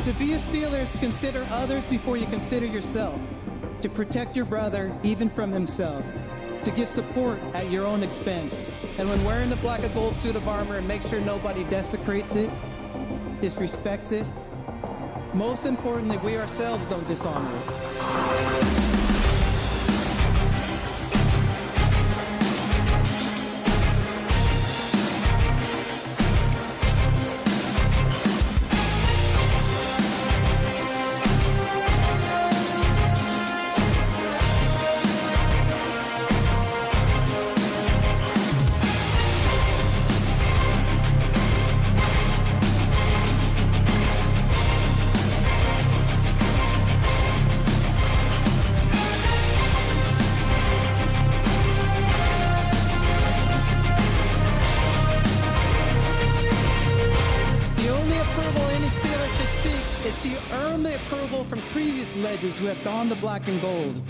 To be a Steeler is to consider others before you consider yourself. To protect your brother, even from himself. To give support at your own expense. And when wearing the black and gold suit of armor, make sure nobody desecrates it, disrespects it. Most importantly, we ourselves don't dishonor it. From previous legends who have donned the black and gold.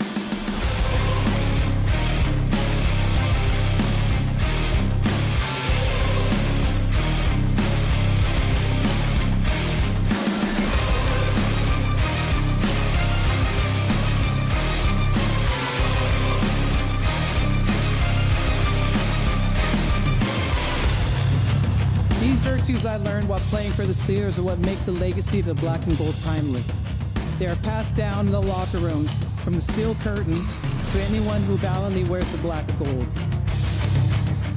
These virtues I learned while playing for the Steelers are what make the legacy of the black and gold timeless. They are passed down in the locker room from the steel curtain to anyone who valiantly wears the black and gold.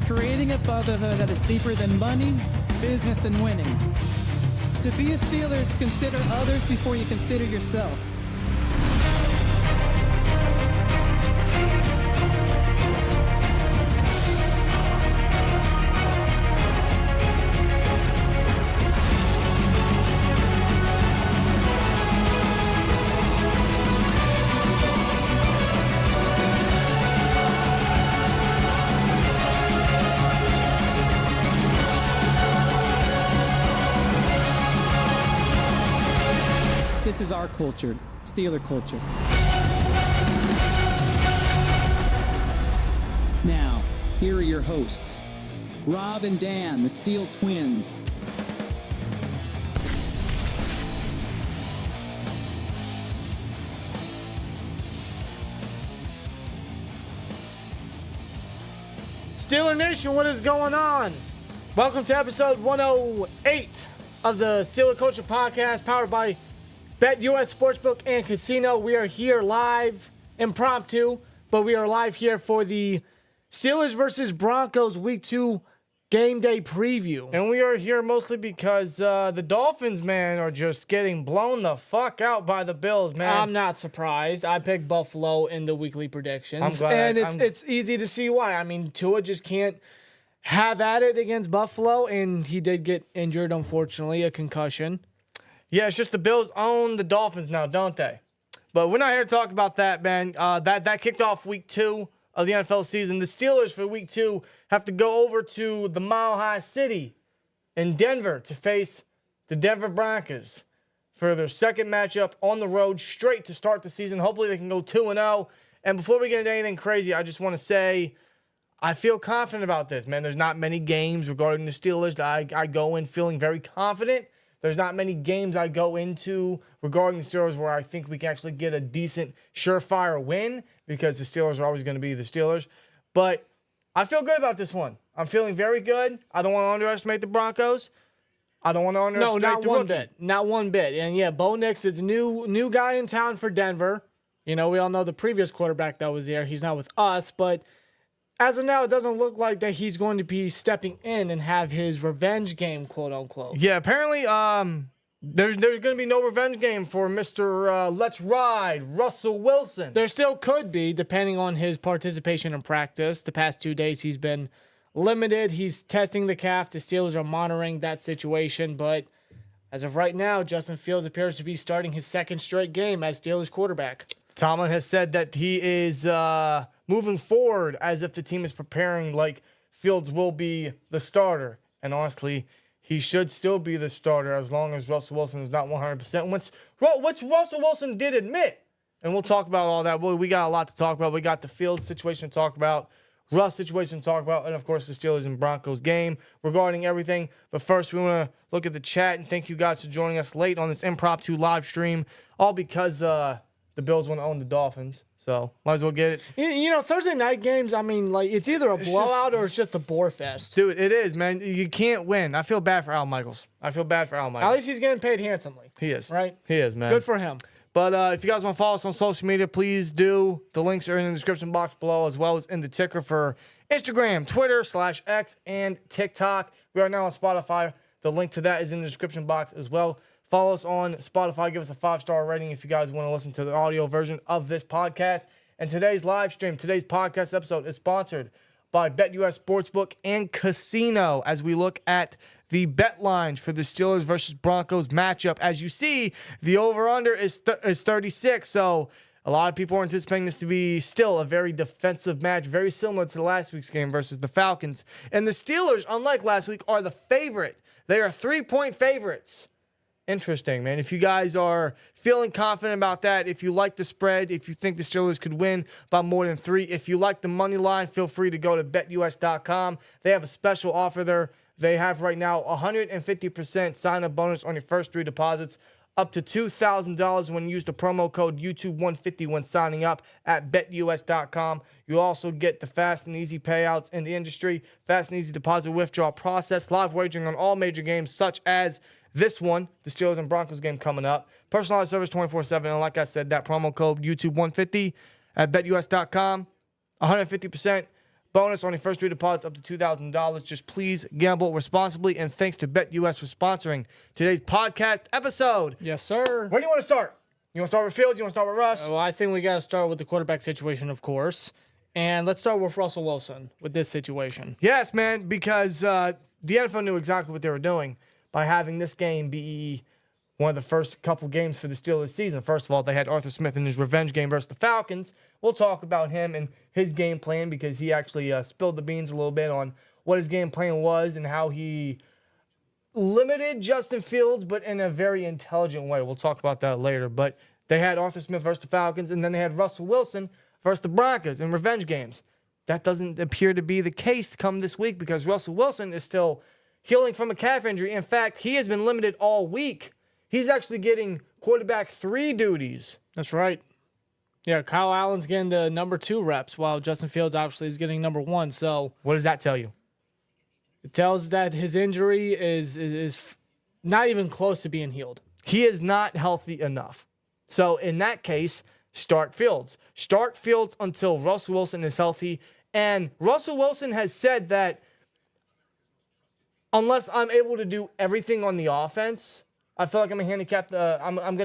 Creating a brotherhood that is deeper than money, business, and winning. To be a Steeler is to consider others before you consider yourself. This is our culture, Steeler culture. Now, here are your hosts, Rob and Dan, the SteelTwins. Steeler Nation, what is going on? Welcome to episode 108 of the Steeler Culture Podcast, powered by BetUS Sportsbook and Casino. We are here live, impromptu, but we are live here for the Steelers versus Broncos Week 2 Game Day Preview. And we are here mostly because the Dolphins, man, are just getting blown the fuck out by the Bills, man. I'm not surprised. I picked Buffalo in the weekly predictions. I'm glad. And it's easy to see why. I mean, Tua just can't have at it against Buffalo, and he did get injured, unfortunately, a concussion. Yeah, it's just the Bills own the Dolphins now, don't they? But we're not here to talk about that, man. That kicked off week 2 of the NFL season. The Steelers for week 2 have to go over to the Mile High City in Denver to face the Denver Broncos for their second matchup on the road, straight to start the season. Hopefully they can go 2-0. And before we get into anything crazy, I just want to say I feel confident about this, man. There's not many games regarding the Steelers that I go in feeling very confident. There's not many games I go into regarding the Steelers where I think we can actually get a decent, surefire win, because the Steelers are always going to be the Steelers. But I feel good about this one. I'm feeling very good. I don't want to underestimate the Broncos. I don't want to underestimate the rookie. No, not one bit. Not one bit. And yeah, Bo Nix is a new guy in town for Denver. You know, we all know the previous quarterback that was there. He's not with us, but as of now, it doesn't look like that he's going to be stepping in and have his revenge game, quote unquote. Yeah, apparently there's going to be no revenge game for Mr. Let's Ride, Russell Wilson. There still could be, depending on his participation in practice. The past 2 days, he's been limited. He's testing the calf. The Steelers are monitoring that situation, but as of right now, Justin Fields appears to be starting his second straight game as Steelers quarterback. Tomlin has said that he is moving forward as if the team is preparing like Fields will be the starter. And honestly, he should still be the starter as long as Russell Wilson is not 100%. Which Russell Wilson did admit. And we'll talk about all that. We got a lot to talk about. We got the Fields situation to talk about. Russ situation to talk about, and of course the Steelers and Broncos game regarding everything. But first, we want to look at the chat and thank you guys for joining us late on this impromptu live stream, all because the Bills want to own the Dolphins. So might as well get it. You know, Thursday night games, I mean, like, it's either a blowout or it's just a bore fest. Dude, it is, man. You can't win. I feel bad for Al Michaels. At least he's getting paid handsomely. He is. Right? He is, man. Good for him. But if you guys want to follow us on social media, please do. The links are in the description box below, as well as in the ticker for Instagram, Twitter /X, and TikTok. We are now on Spotify. The link to that is in the description box as well. Follow us on Spotify. Give us a 5-star rating if you guys want to listen to the audio version of this podcast. And today's live stream, today's podcast episode is sponsored by BetUS Sportsbook and Casino as we look at the bet lines for the Steelers versus Broncos matchup. As you see, the over-under is 36, so a lot of people are anticipating this to be still a very defensive match, very similar to last week's game versus the Falcons. And the Steelers, unlike last week, are the favorite. They are 3-point favorites. Interesting, man. If you guys are feeling confident about that, if you like the spread, if you think the Steelers could win by more than 3, if you like the money line, feel free to go to betus.com. They have a special offer there. They have right now 150% sign-up bonus on your first 3 deposits, up to $2,000 when you use the promo code YouTube150 when signing up at betus.com. You also get the fast and easy payouts in the industry, fast and easy deposit withdrawal process, live wagering on all major games such as this one, the Steelers and Broncos game coming up. Personalized service 24/7. And like I said, that promo code YouTube150 at betus.com. 150% bonus on your first 3 deposits up to $2,000. Just please gamble responsibly. And thanks to BetUS for sponsoring today's podcast episode. Yes, sir. Where do you want to start? You want to start with Fields? You want to start with Russ? Well, I think we got to start with the quarterback situation, of course. And let's start with Russell Wilson with this situation. Yes, man, because the NFL knew exactly what they were doing by having this game be one of the first couple games for the Steelers season. First of all, they had Arthur Smith in his revenge game versus the Falcons. We'll talk about him and his game plan because he actually spilled the beans a little bit on what his game plan was and how he limited Justin Fields, but in a very intelligent way. We'll talk about that later. But they had Arthur Smith versus the Falcons, and then they had Russell Wilson versus the Broncos in revenge games. That doesn't appear to be the case come this week because Russell Wilson is still healing from a calf injury. In fact, he has been limited all week. He's actually getting quarterback 3 duties. That's right. Yeah, Kyle Allen's getting the number 2 reps while Justin Fields obviously is getting number 1. So what does that tell you? It tells that his injury is not even close to being healed. He is not healthy enough. So in that case, start Fields. Start Fields until Russell Wilson is healthy. And Russell Wilson has said that unless I'm able to do everything on the offense, I feel like I'm going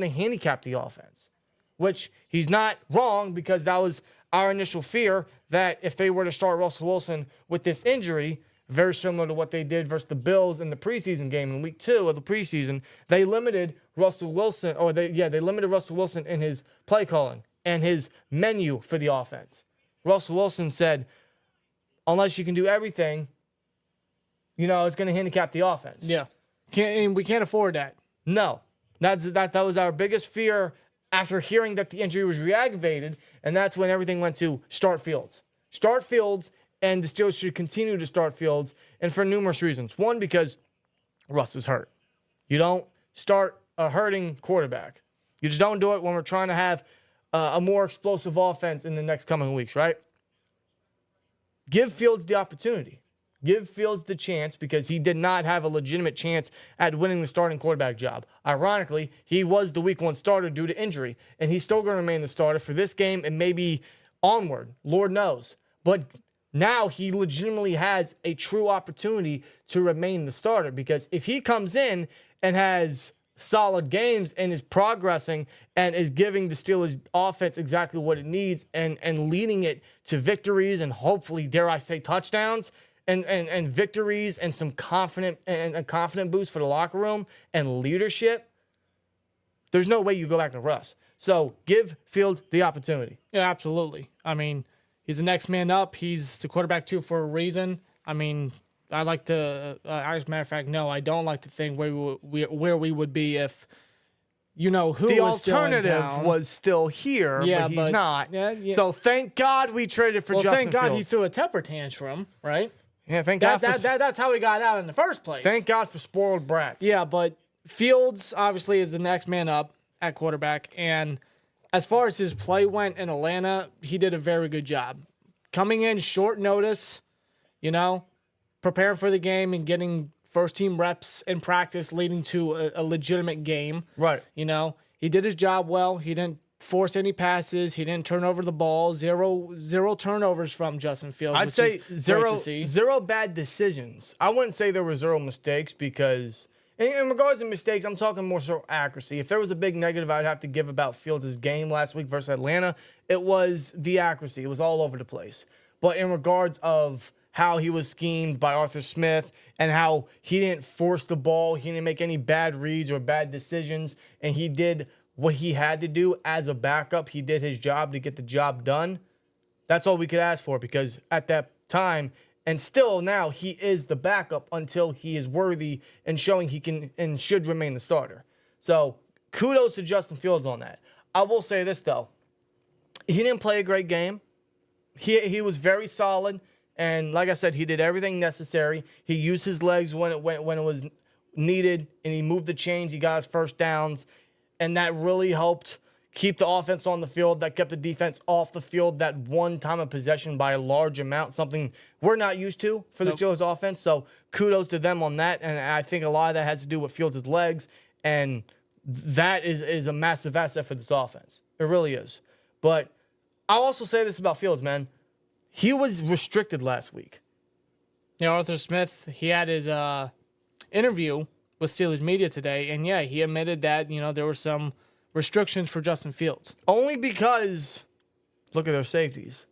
to handicap the offense, which he's not wrong because that was our initial fear that if they were to start Russell Wilson with this injury, very similar to what they did versus the Bills in the preseason game in week 2 of the preseason, they limited Russell Wilson, they limited Russell Wilson in his play calling and his menu for the offense. Russell Wilson said, unless you can do everything, it's going to handicap the offense. Yeah. We can't afford that. No. That was our biggest fear after hearing that the injury was re-aggravated, and that's when everything went to start Fields. Start Fields, and the Steelers should continue to start Fields, and for numerous reasons. One, because Russ is hurt. You don't start a hurting quarterback. You just don't do it when we're trying to have a more explosive offense in the next coming weeks, right? Give Fields the opportunity. Give Fields the chance because he did not have a legitimate chance at winning the starting quarterback job. Ironically, he was the week 1 starter due to injury, and he's still going to remain the starter for this game and maybe onward. Lord knows. But now he legitimately has a true opportunity to remain the starter because if he comes in and has solid games and is progressing and is giving the Steelers offense exactly what it needs and leading it to victories and hopefully, dare I say, touchdowns, and victories and some confident boost for the locker room and leadership, there's no way you go back to Russ. So give Fields the opportunity. Yeah, absolutely. I mean, he's the next man up. He's the quarterback 2 for a reason. I mean, I like to, as a matter of fact, no, I don't like to think where we would be if you know who The was still in alternative town. was still here, Yeah, but he's but- not. yeah. So thank God we traded for Well, Justin thank God Fields. he threw a temper tantrum, right? Yeah, thank God. That's how he got out in the first place. Thank God for spoiled brats. Yeah, but Fields obviously is the next man up at quarterback. And as far as his play went in Atlanta, he did a very good job. Coming in short notice, you know, preparing for the game and getting first-team reps in practice leading to a legitimate game. Right. You know, he did his job well. He didn't force any passes. He didn't turn over the ball. Zero turnovers from Justin Fields. I'd which say is great zero to see. zero bad decisions. I wouldn't say there were zero mistakes because in regards to mistakes, I'm talking more so accuracy. If there was a big negative I'd have to give about Fields' game last week versus Atlanta, it was the accuracy. It was all over the place. But in regards of how he was schemed by Arthur Smith and how he didn't force the ball, he didn't make any bad reads or bad decisions, and he did what he had to do as a backup. He did his job to get the job done. That's all we could ask for because at that time, and still now, he is the backup until he is worthy and showing he can and should remain the starter. So kudos to Justin Fields on that. I will say this, though. He didn't play a great game. He was very solid. And like I said, he did everything necessary. He used his legs when it was needed, and he moved the chains. He got his first downs, and that really helped keep the offense on the field. That kept the defense off the field. That one time of possession by a large amount, something we're not used to for the Steelers offense. So kudos to them on that. And I think a lot of that has to do with Fields' legs, and that is a massive asset for this offense. It really is. But I'll also say this about Fields, man. He was restricted last week. Yeah, Arthur Smith, he had his interview with Steelers media today, and yeah, he admitted that, you know, there were some restrictions for Justin Fields. Only because, look at their safeties.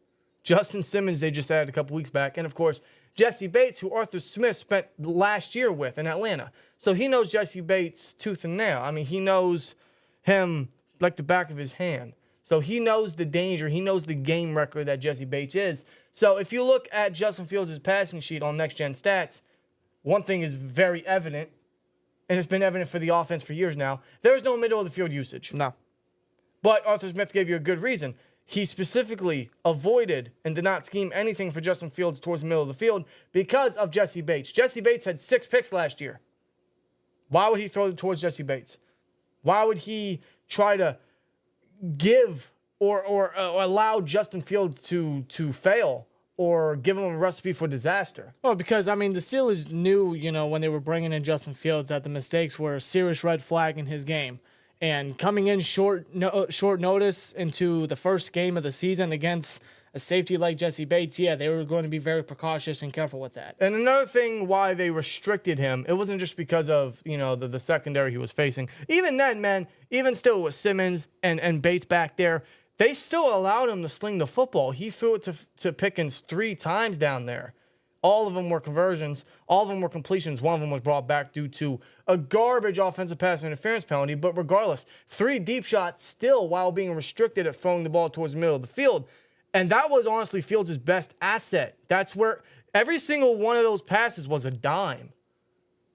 Justin Simmons, they just added a couple weeks back. And, of course, Jesse Bates, who Arthur Smith spent last year with in Atlanta. So he knows Jesse Bates tooth and nail. I mean, he knows him like the back of his hand. So he knows the danger. He knows the game record that Jesse Bates is. So if you look at Justin Fields' passing sheet on Next Gen Stats, one thing is very evident, and it's been evident for the offense for years now. There's no middle of the field usage. No. But Arthur Smith gave you a good reason. He specifically avoided and did not scheme anything for Justin Fields towards the middle of the field because of Jesse Bates. Jesse Bates had 6 picks last year. Why would he throw it towards Jesse Bates? Why would he try to give or allow Justin Fields to fail or give him a recipe for disaster? Well, because, I mean, the Steelers knew, you know, when they were bringing in Justin Fields that the mistakes were a serious red flag in his game. And coming in short notice into the first game of the season against a safety like Jesse Bates, yeah, they were going to be very precautious and careful with that. And another thing why they restricted him, it wasn't just because of, you know, the secondary he was facing. Even then, man, even still with Simmons and Bates back there, they still allowed him to sling the football. He threw it to Pickens 3 times down there. All of them were conversions. All of them were completions. One of them was brought back due to a garbage offensive pass interference penalty. But regardless, 3 deep shots still while being restricted at throwing the ball towards the middle of the field. And that was honestly Fields' best asset. That's where every single one of those passes was a dime,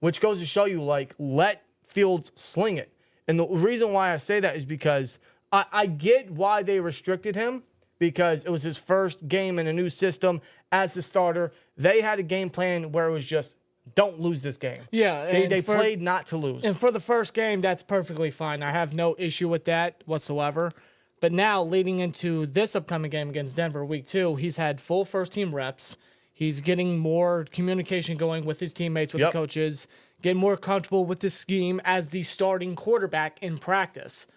which goes to show you, like, let Fields sling it. And the reason why I say that is because I get why they restricted him, because it was his first game in a new system as the starter. They had a game plan where it was just, don't lose this game. Yeah. They played not to lose. And for the first game, that's perfectly fine. I have no issue with that whatsoever. But now, leading into this upcoming game against Denver, week 2, he's had full first-team reps. He's getting more communication going with his teammates, with the coaches, getting more comfortable with the scheme as the starting quarterback in practice.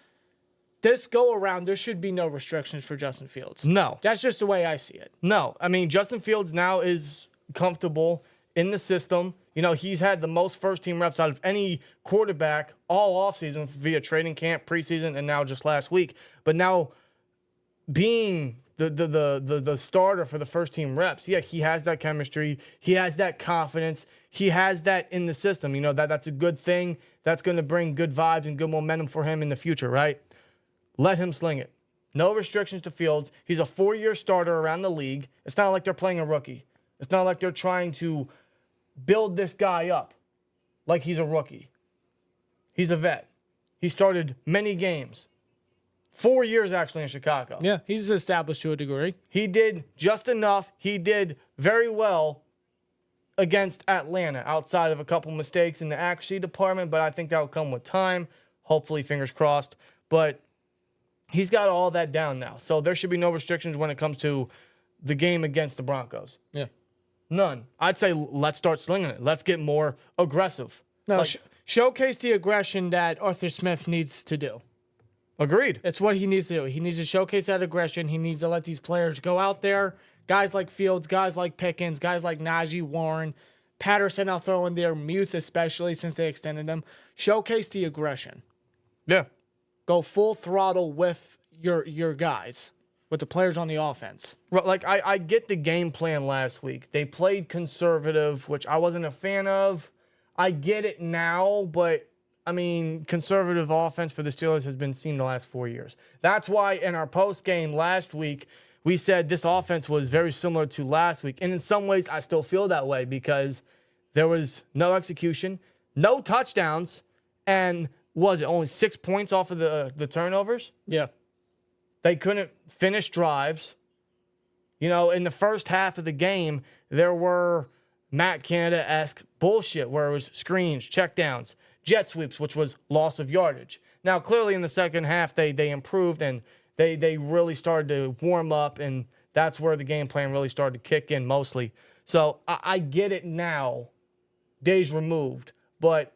This go-around, there should be no restrictions for Justin Fields. No. That's just the way I see it. No. I mean, Justin Fields now is comfortable in the system. You know, he's had the most first-team reps out of any quarterback all offseason via training camp, preseason, and now just last week. But now, being the starter for the first-team reps, yeah, he has that chemistry. He has that confidence. He has that in the system. You know, that's a good thing. That's going to bring good vibes and good momentum for him in the future, right? Let him sling it. No restrictions to Fields. He's a 4-year starter around the league. It's not like they're playing a rookie. It's not like they're trying to build this guy up like he's a rookie. He's a vet. He started many games. 4 years, actually, in Chicago. Yeah, he's established to a degree. He did just enough. He did very well against Atlanta, outside of a couple mistakes in the accuracy department, but I think that will come with time. Hopefully, fingers crossed. But he's got all that down now. So there should be no restrictions when it comes to the game against the Broncos. Yeah. None. I'd say let's start slinging it. Let's get more aggressive. No, showcase the aggression that Arthur Smith needs to do. Agreed. It's what he needs to do. He needs to showcase that aggression. He needs to let these players go out there. Guys like Fields, guys like Pickens, guys like Najee Warren, Patterson, I'll throw in there, Muth especially since they extended him. Showcase the aggression. Yeah. Go full throttle with your guys, with the players on the offense. Like, I get the game plan last week. They played conservative, which I wasn't a fan of. I get it now, but, I mean, conservative offense for the Steelers has been seen the last 4 years. That's why in our post game last week, we said this offense was very similar to last week. And in some ways, I still feel that way because there was no execution, no touchdowns, and was it only 6 points off of the turnovers? Yeah. They couldn't finish drives. You know, in the first half of the game, there were Matt Canada-esque bullshit where it was screens, checkdowns, jet sweeps, which was loss of yardage. Now, clearly in the second half, they improved and they really started to warm up, and that's where the game plan really started to kick in mostly. So I get it now, days removed. But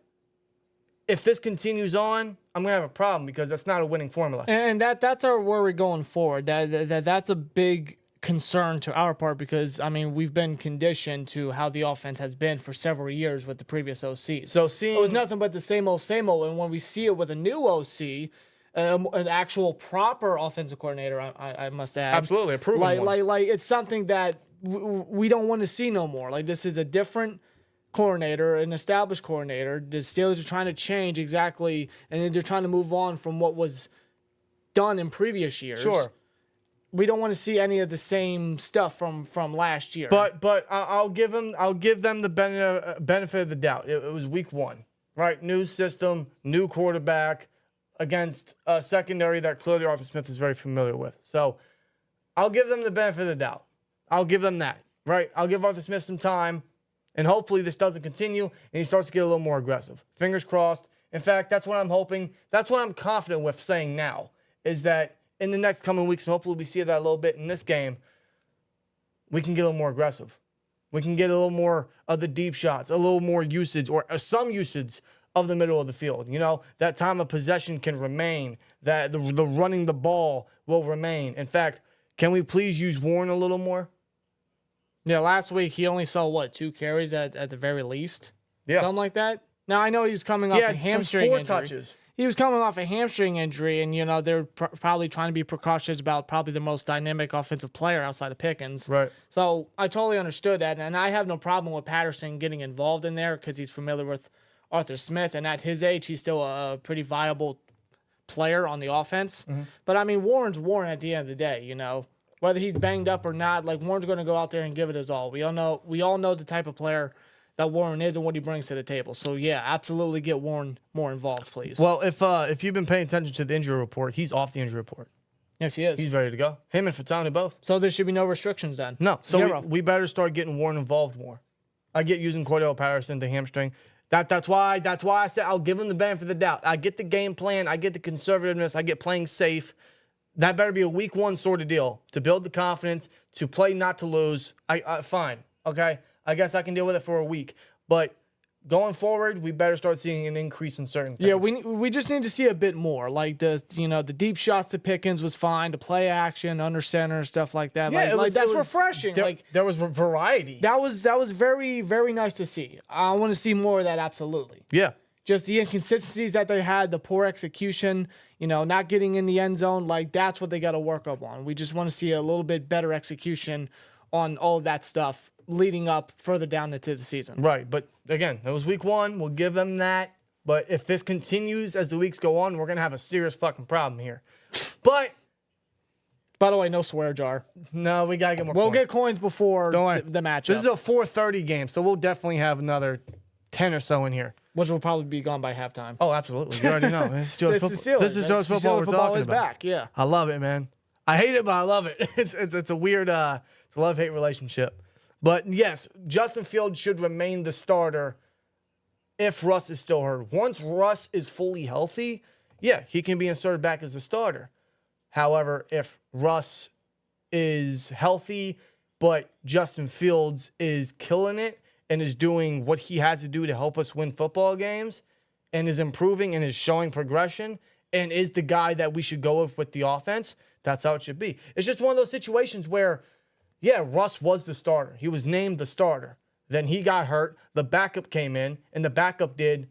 if this continues on, I'm going to have a problem because that's not a winning formula. And that's our worry going forward. That's a big concern to our part because, I mean, we've been conditioned to how the offense has been for several years with the previous OCs. So it was nothing but the same old, and when we see it with a new OC, an actual proper offensive coordinator, I must add. Absolutely, a proven one. Like it's something that we don't want to see no more. Like, this is a different coordinator, an established coordinator. The Steelers are trying to change exactly, and they're trying to move on from what was done in previous years. Sure. We don't want to see any of the same stuff from last year. But I'll give them the benefit of the doubt. It was week 1, right? New system, new quarterback against a secondary that clearly Arthur Smith is very familiar with. So I'll give them the benefit of the doubt. I'll give them that, right? I'll give Arthur Smith some time, and hopefully this doesn't continue, and he starts to get a little more aggressive. Fingers crossed. In fact, that's what I'm hoping. That's what I'm confident with saying now, is that in the next coming weeks, and hopefully we see that a little bit in this game, we can get a little more aggressive. We can get a little more of the deep shots, a little more usage, or some usage of the middle of the field. You know, that time of possession can remain, that the running the ball will remain. In fact, can we please use Warren a little more? Yeah, last week he only saw, 2 carries at the very least? Yeah. Something like that? Now, I know he was coming off a hamstring 4 injury. touches. He was coming off a hamstring injury, and, you know, they're probably trying to be precautious about probably the most dynamic offensive player outside of Pickens. Right. So I totally understood that, and I have no problem with Patterson getting involved in there because he's familiar with Arthur Smith, and at his age, he's still a pretty viable player on the offense. Mm-hmm. But, I mean, Warren's Warren at the end of the day, you know. Whether he's banged up or not, like, Warren's going to go out there and give it his all. We all know the type of player that Warren is and what he brings to the table. So, yeah, absolutely get Warren more involved, please. Well, if you've been paying attention to the injury report, he's off the injury report. Yes, he is. He's ready to go. Him and Fatani both. So there should be no restrictions then? No. So we better start getting Warren involved more. I get using Cordell Patterson to hamstring. That's why I said I'll give him the benefit of the doubt. I get the game plan. I get the conservativeness. I get playing safe. That better be a week 1 sort of deal to build the confidence, to play not to lose. Fine. Okay. I guess I can deal with it for a week. But going forward, we better start seeing an increase in certain things. Yeah, we just need to see a bit more. Like the deep shots to Pickens was fine, the play action under center, stuff like that. Yeah, that's refreshing. There was variety. That was very, very nice to see. I want to see more of that, absolutely. Yeah. Just the inconsistencies that they had, the poor execution, not getting in the end zone, that's what they got to work up on. We just want to see a little bit better execution on all of that stuff leading up further down into the season. Right, but again, it was week 1. We'll give them that. But if this continues as the weeks go on, we're going to have a serious fucking problem here. But, by the way, no swear jar. No, we got to get more We'll coins. get coins before Don't worry. the matchup. This is a 4:30 game, so we'll definitely have another 10 or so in here. which will probably be gone by halftime. Oh, absolutely. You already know. This is Steelers football. Steelers. This is Steelers football we're talking is about. back, yeah. I love it, man. I hate it, but I love it. It's a weird it's a love-hate relationship. But yes, Justin Fields should remain the starter if Russ is still hurt. Once Russ is fully healthy, yeah, he can be inserted back as a starter. However, if Russ is healthy, but Justin Fields is killing it and is doing what he has to do to help us win football games and is improving and is showing progression and is the guy that we should go with the offense, that's how it should be. It's just one of those situations where, yeah, Russ was the starter. He was named the starter. Then he got hurt. The backup came in, and the backup did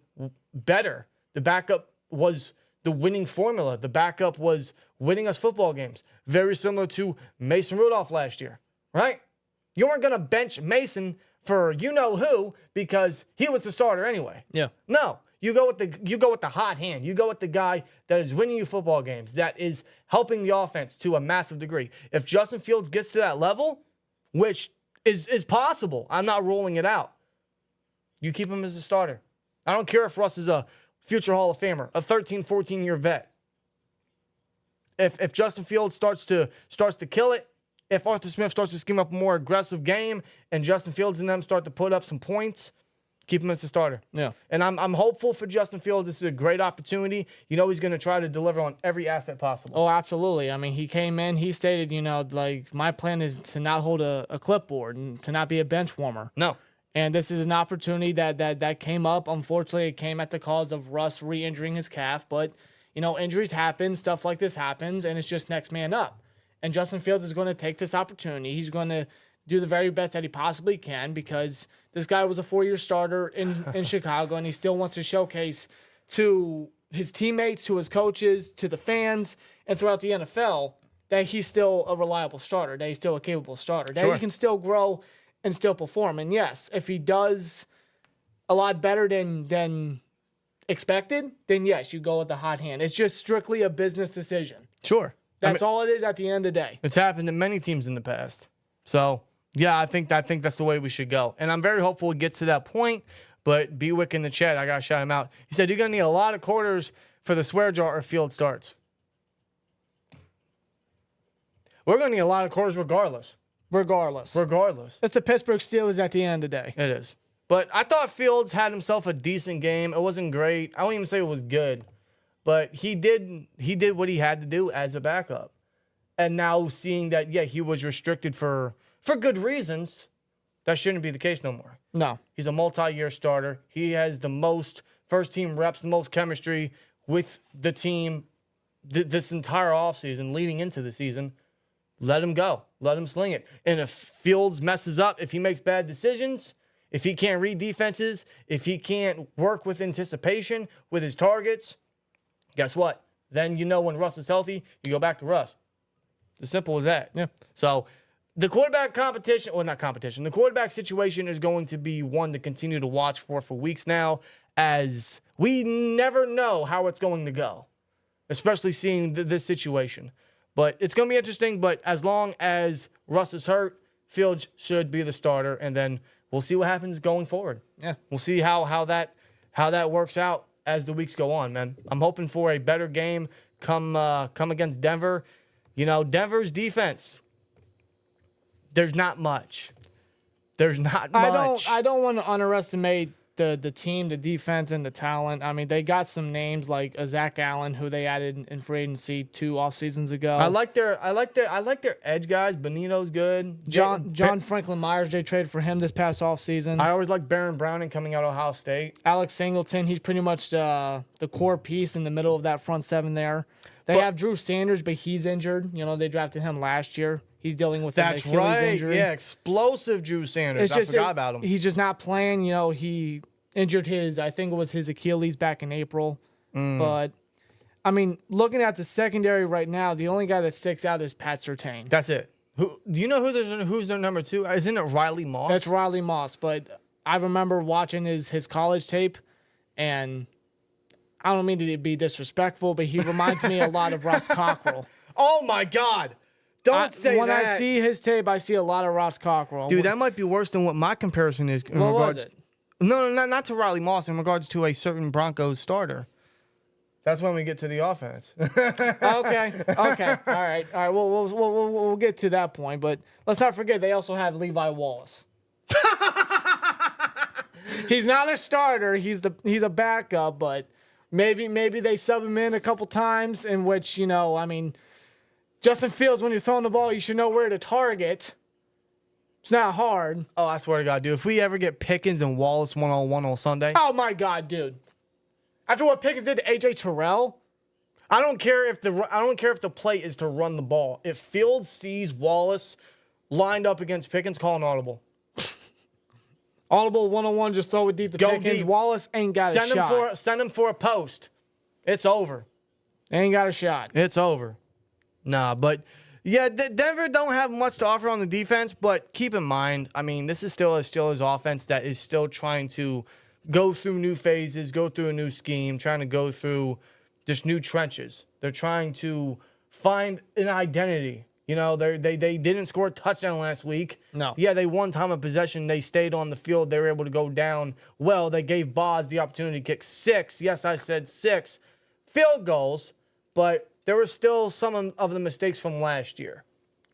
better. The backup was the winning formula. The backup was winning us football games. Very similar to Mason Rudolph last year, right? You weren't going to bench Mason for you-know-who because he was the starter anyway. Yeah. No. You go with the hot hand. You go with the guy that is winning you football games, that is helping the offense to a massive degree. If Justin Fields gets to that level, which is possible, I'm not ruling it out, you keep him as a starter. I don't care if Russ is a future Hall of Famer, a 13, 14-year vet. If Justin Fields starts to kill it, if Arthur Smith starts to scheme up a more aggressive game and Justin Fields and them start to put up some points, keep him as a starter. Yeah. And I'm hopeful for Justin Fields. This is a great opportunity. You know he's going to try to deliver on every asset possible. Oh, absolutely. I mean, he came in, he stated, like, my plan is to not hold a clipboard and to not be a bench warmer. No. And this is an opportunity that came up. Unfortunately, it came at the cause of Russ re-injuring his calf. But, injuries happen, stuff like this happens, and it's just next man up. And Justin Fields is going to take this opportunity. He's going to do the very best that he possibly can because this guy was a 4-year starter in Chicago, and he still wants to showcase to his teammates, to his coaches, to the fans, and throughout the NFL that he's still a reliable starter, that he's still a capable starter, that he can still grow and still perform. And yes, if he does a lot better than expected, then yes, you go with the hot hand. It's just strictly a business decision. Sure. That's all it is at the end of the day. It's happened to many teams in the past. So, yeah, I think that's the way we should go. And I'm very hopeful it gets to that point. But Bewick in the chat, I got to shout him out. He said, you're going to need a lot of quarters for the swear jar if Field starts. We're going to need a lot of quarters regardless. Regardless. It's the Pittsburgh Steelers at the end of the day. It is. But I thought Fields had himself a decent game. It wasn't great. I won't even say it was good. But he did what he had to do as a backup. And now seeing that, yeah, he was restricted for good reasons, that shouldn't be the case no more. No. He's a multi-year starter. He has the most first-team reps, the most chemistry with the team this entire offseason leading into the season. Let him go. Let him sling it. And if Fields messes up, if he makes bad decisions, if he can't read defenses, if he can't work with anticipation with his targets, guess what? Then when Russ is healthy, you go back to Russ. It's as simple as that. Yeah. So the quarterback the quarterback situation is going to be one to continue to watch for weeks now, as we never know how it's going to go, especially seeing this situation. But it's going to be interesting. But as long as Russ is hurt, Fields should be the starter, and then we'll see what happens going forward. Yeah. We'll see how that works out as the weeks go on, man. I'm hoping for a better game come against Denver. Denver's defense, there's not much. I don't want to underestimate the team, the defense, and the talent. I mean, they got some names like Zach Allen, who they added in free agency 2 off seasons ago. I like their edge guys. Benito's good. John Franklin Myers, they traded for him this past off season. I always like Baron Browning coming out of Ohio State. Alex Singleton, he's pretty much the core piece in the middle of that front seven there. They have Drew Sanders, but he's injured. They drafted him last year. He's dealing with an Achilles injury. Yeah, explosive Drew Sanders. I forgot about him. He's just not playing. He injured I think it was his Achilles back in April. But, I mean, looking at the secondary right now, the only guy that sticks out is Pat Surtain. That's it. Do you know who's their number 2? Isn't it Riley Moss? That's Riley Moss. But I remember watching his college tape, and I don't mean to be disrespectful, but he reminds me a lot of Ross Cockrell. Oh, my God. Don't say when that. I see his tape, I see a lot of Ross Cockrell. Dude, that might be worse than what my comparison is. What was it? No, not to Riley Moss in regards to a certain Broncos starter. That's when we get to the offense. Okay. All right. We'll get to that point, but let's not forget they also have Levi Wallace. He's not a starter. He's a backup, but maybe they sub him in a couple times. In which Justin Fields, when you're throwing the ball, you should know where to target. It's not hard. Oh, I swear to God, dude! If we ever get Pickens and Wallace 1-on-1 on Sunday, oh my God, dude! After what Pickens did to AJ Terrell, I don't care if the play is to run the ball. If Fields sees Wallace lined up against Pickens, call an audible. Audible 1-on-1, just throw it deep to Pickens. Deep. Wallace ain't got a shot. Send him for a post. It's over. Ain't got a shot. It's over. Nah, but yeah, Denver don't have much to offer on the defense, but keep in mind, this is still a Steelers offense that is still trying to go through new phases, go through a new scheme, trying to go through just new trenches. They're trying to find an identity. They didn't score a touchdown last week. No. Yeah, they won time of possession. They stayed on the field. They were able to go down well. They gave Boz the opportunity to kick 6. Yes, I said 6 field goals, but there were still some of the mistakes from last year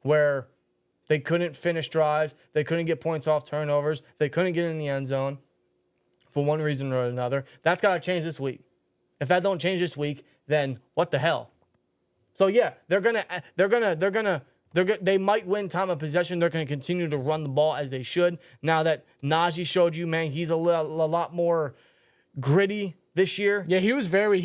where they couldn't finish drives. They couldn't get points off turnovers. They couldn't get in the end zone for one reason or another. That's got to change this week. If that don't change this week, then what the hell? So yeah, they might win time of possession. They're gonna continue to run the ball as they should. Now that Najee showed you, man, he's a lot more gritty this year. Yeah, he was very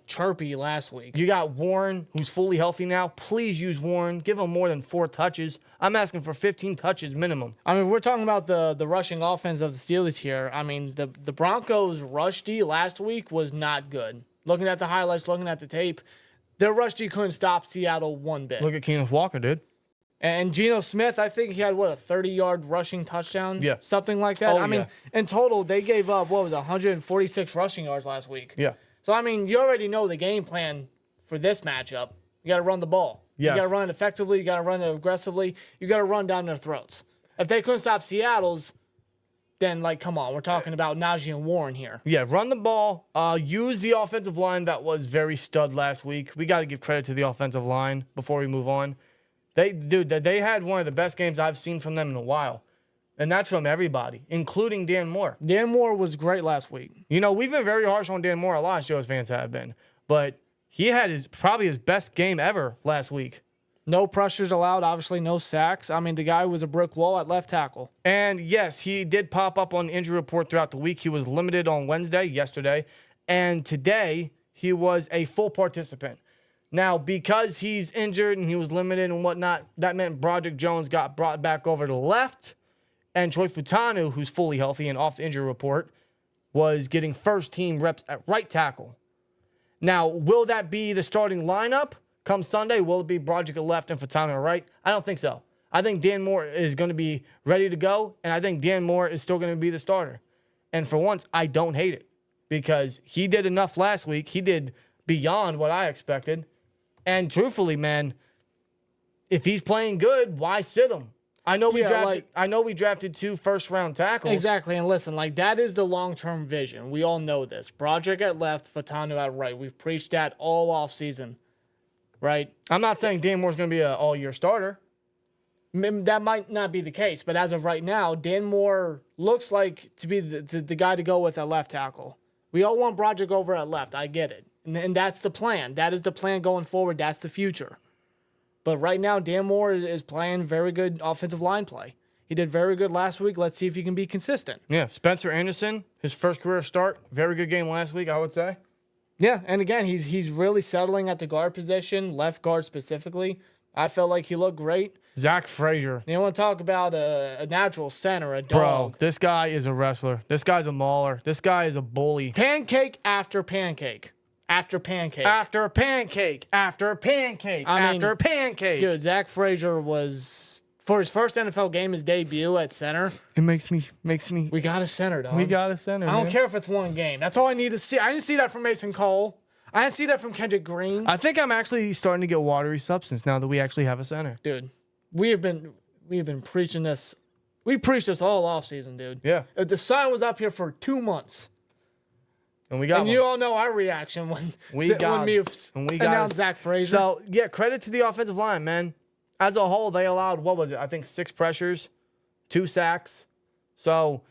chirpy last week. You got Warren, who's fully healthy now. Please use Warren. Give him more than 4 touches. I'm asking for 15 touches minimum. We're talking about the rushing offense of the Steelers here. The Broncos' rush D last week was not good. Looking at the highlights, looking at the tape, their rush D couldn't stop Seattle one bit. Look at Kenneth Walker, dude. And Geno Smith, I think he had, a 30-yard rushing touchdown? Yeah. Something like that. Yeah. In total, they gave up, 146 rushing yards last week. Yeah. So, you already know the game plan for this matchup. You got to run the ball. Yes. You got to run it effectively. You got to run it aggressively. You got to run down their throats. If they couldn't stop Seattle's, then, come on. We're talking about Najee and Warren here. Yeah, run the ball. Use the offensive line that was very stud last week. We got to give credit to the offensive line before we move on. They had one of the best games I've seen from them in a while. And that's from everybody, including Dan Moore. Dan Moore was great last week. We've been very harsh on Dan Moore. A lot of Steelers fans have been. But he had probably his best game ever last week. No pressures allowed, obviously no sacks. The guy was a brick wall at left tackle. And yes, he did pop up on the injury report throughout the week. He was limited on yesterday. And today, he was a full participant. Now, because he's injured and he was limited and whatnot, that meant Broderick Jones got brought back over to the left. And Troy Futanu, who's fully healthy and off the injury report, was getting first-team reps at right tackle. Now, will that be the starting lineup come Sunday? Will it be Broderick at left and Futanu at right? I don't think so. I think Dan Moore is going to be ready to go, and I think Dan Moore is still going to be the starter. And for once, I don't hate it because he did enough last week. He did beyond what I expected. And truthfully, man, if he's playing good, why sit him? I know we drafted 2 first-round tackles. Exactly, and listen, that is the long-term vision. We all know this. Broderick at left, Futanu at right. We've preached that all offseason, right? I'm not saying Dan Moore's going to be an all-year starter. That might not be the case, but as of right now, Dan Moore looks like to be the guy to go with at left tackle. We all want Broderick over at left. I get it. And that's the plan. That is the plan going forward. That's the future. But right now, Dan Moore is playing very good offensive line play. He did very good last week. Let's see if he can be consistent. Yeah, Spencer Anderson, his first career start. Very good game last week, I would say. Yeah, and again, he's really settling at the guard position, left guard specifically. I felt like he looked great. Zach Frazier. You want to talk about a natural center, a dog. Bro, this guy is a wrestler. This guy's a mauler. This guy is a bully. Pancake after pancake. After pancake. After pancake. After pancake. After pancake. Dude, Zach Frazier was, for his first NFL game, his debut at center. It makes me. We got a center, dog. We got a center, I don't care if it's one game. That's all I need to see. I didn't see that from Mason Cole. I didn't see that from Kendrick Green. I think I'm actually starting to get watery substance now that we actually have a center. Dude, we have been preaching this We preached this all offseason, dude. Yeah. The sign was up here for 2 months. And we got And one. you all know our reaction when we announced got Zach Frazier. So, yeah, credit to the offensive line, man. As a whole, they allowed, what was it? I think 6 pressures, 2 sacks. So,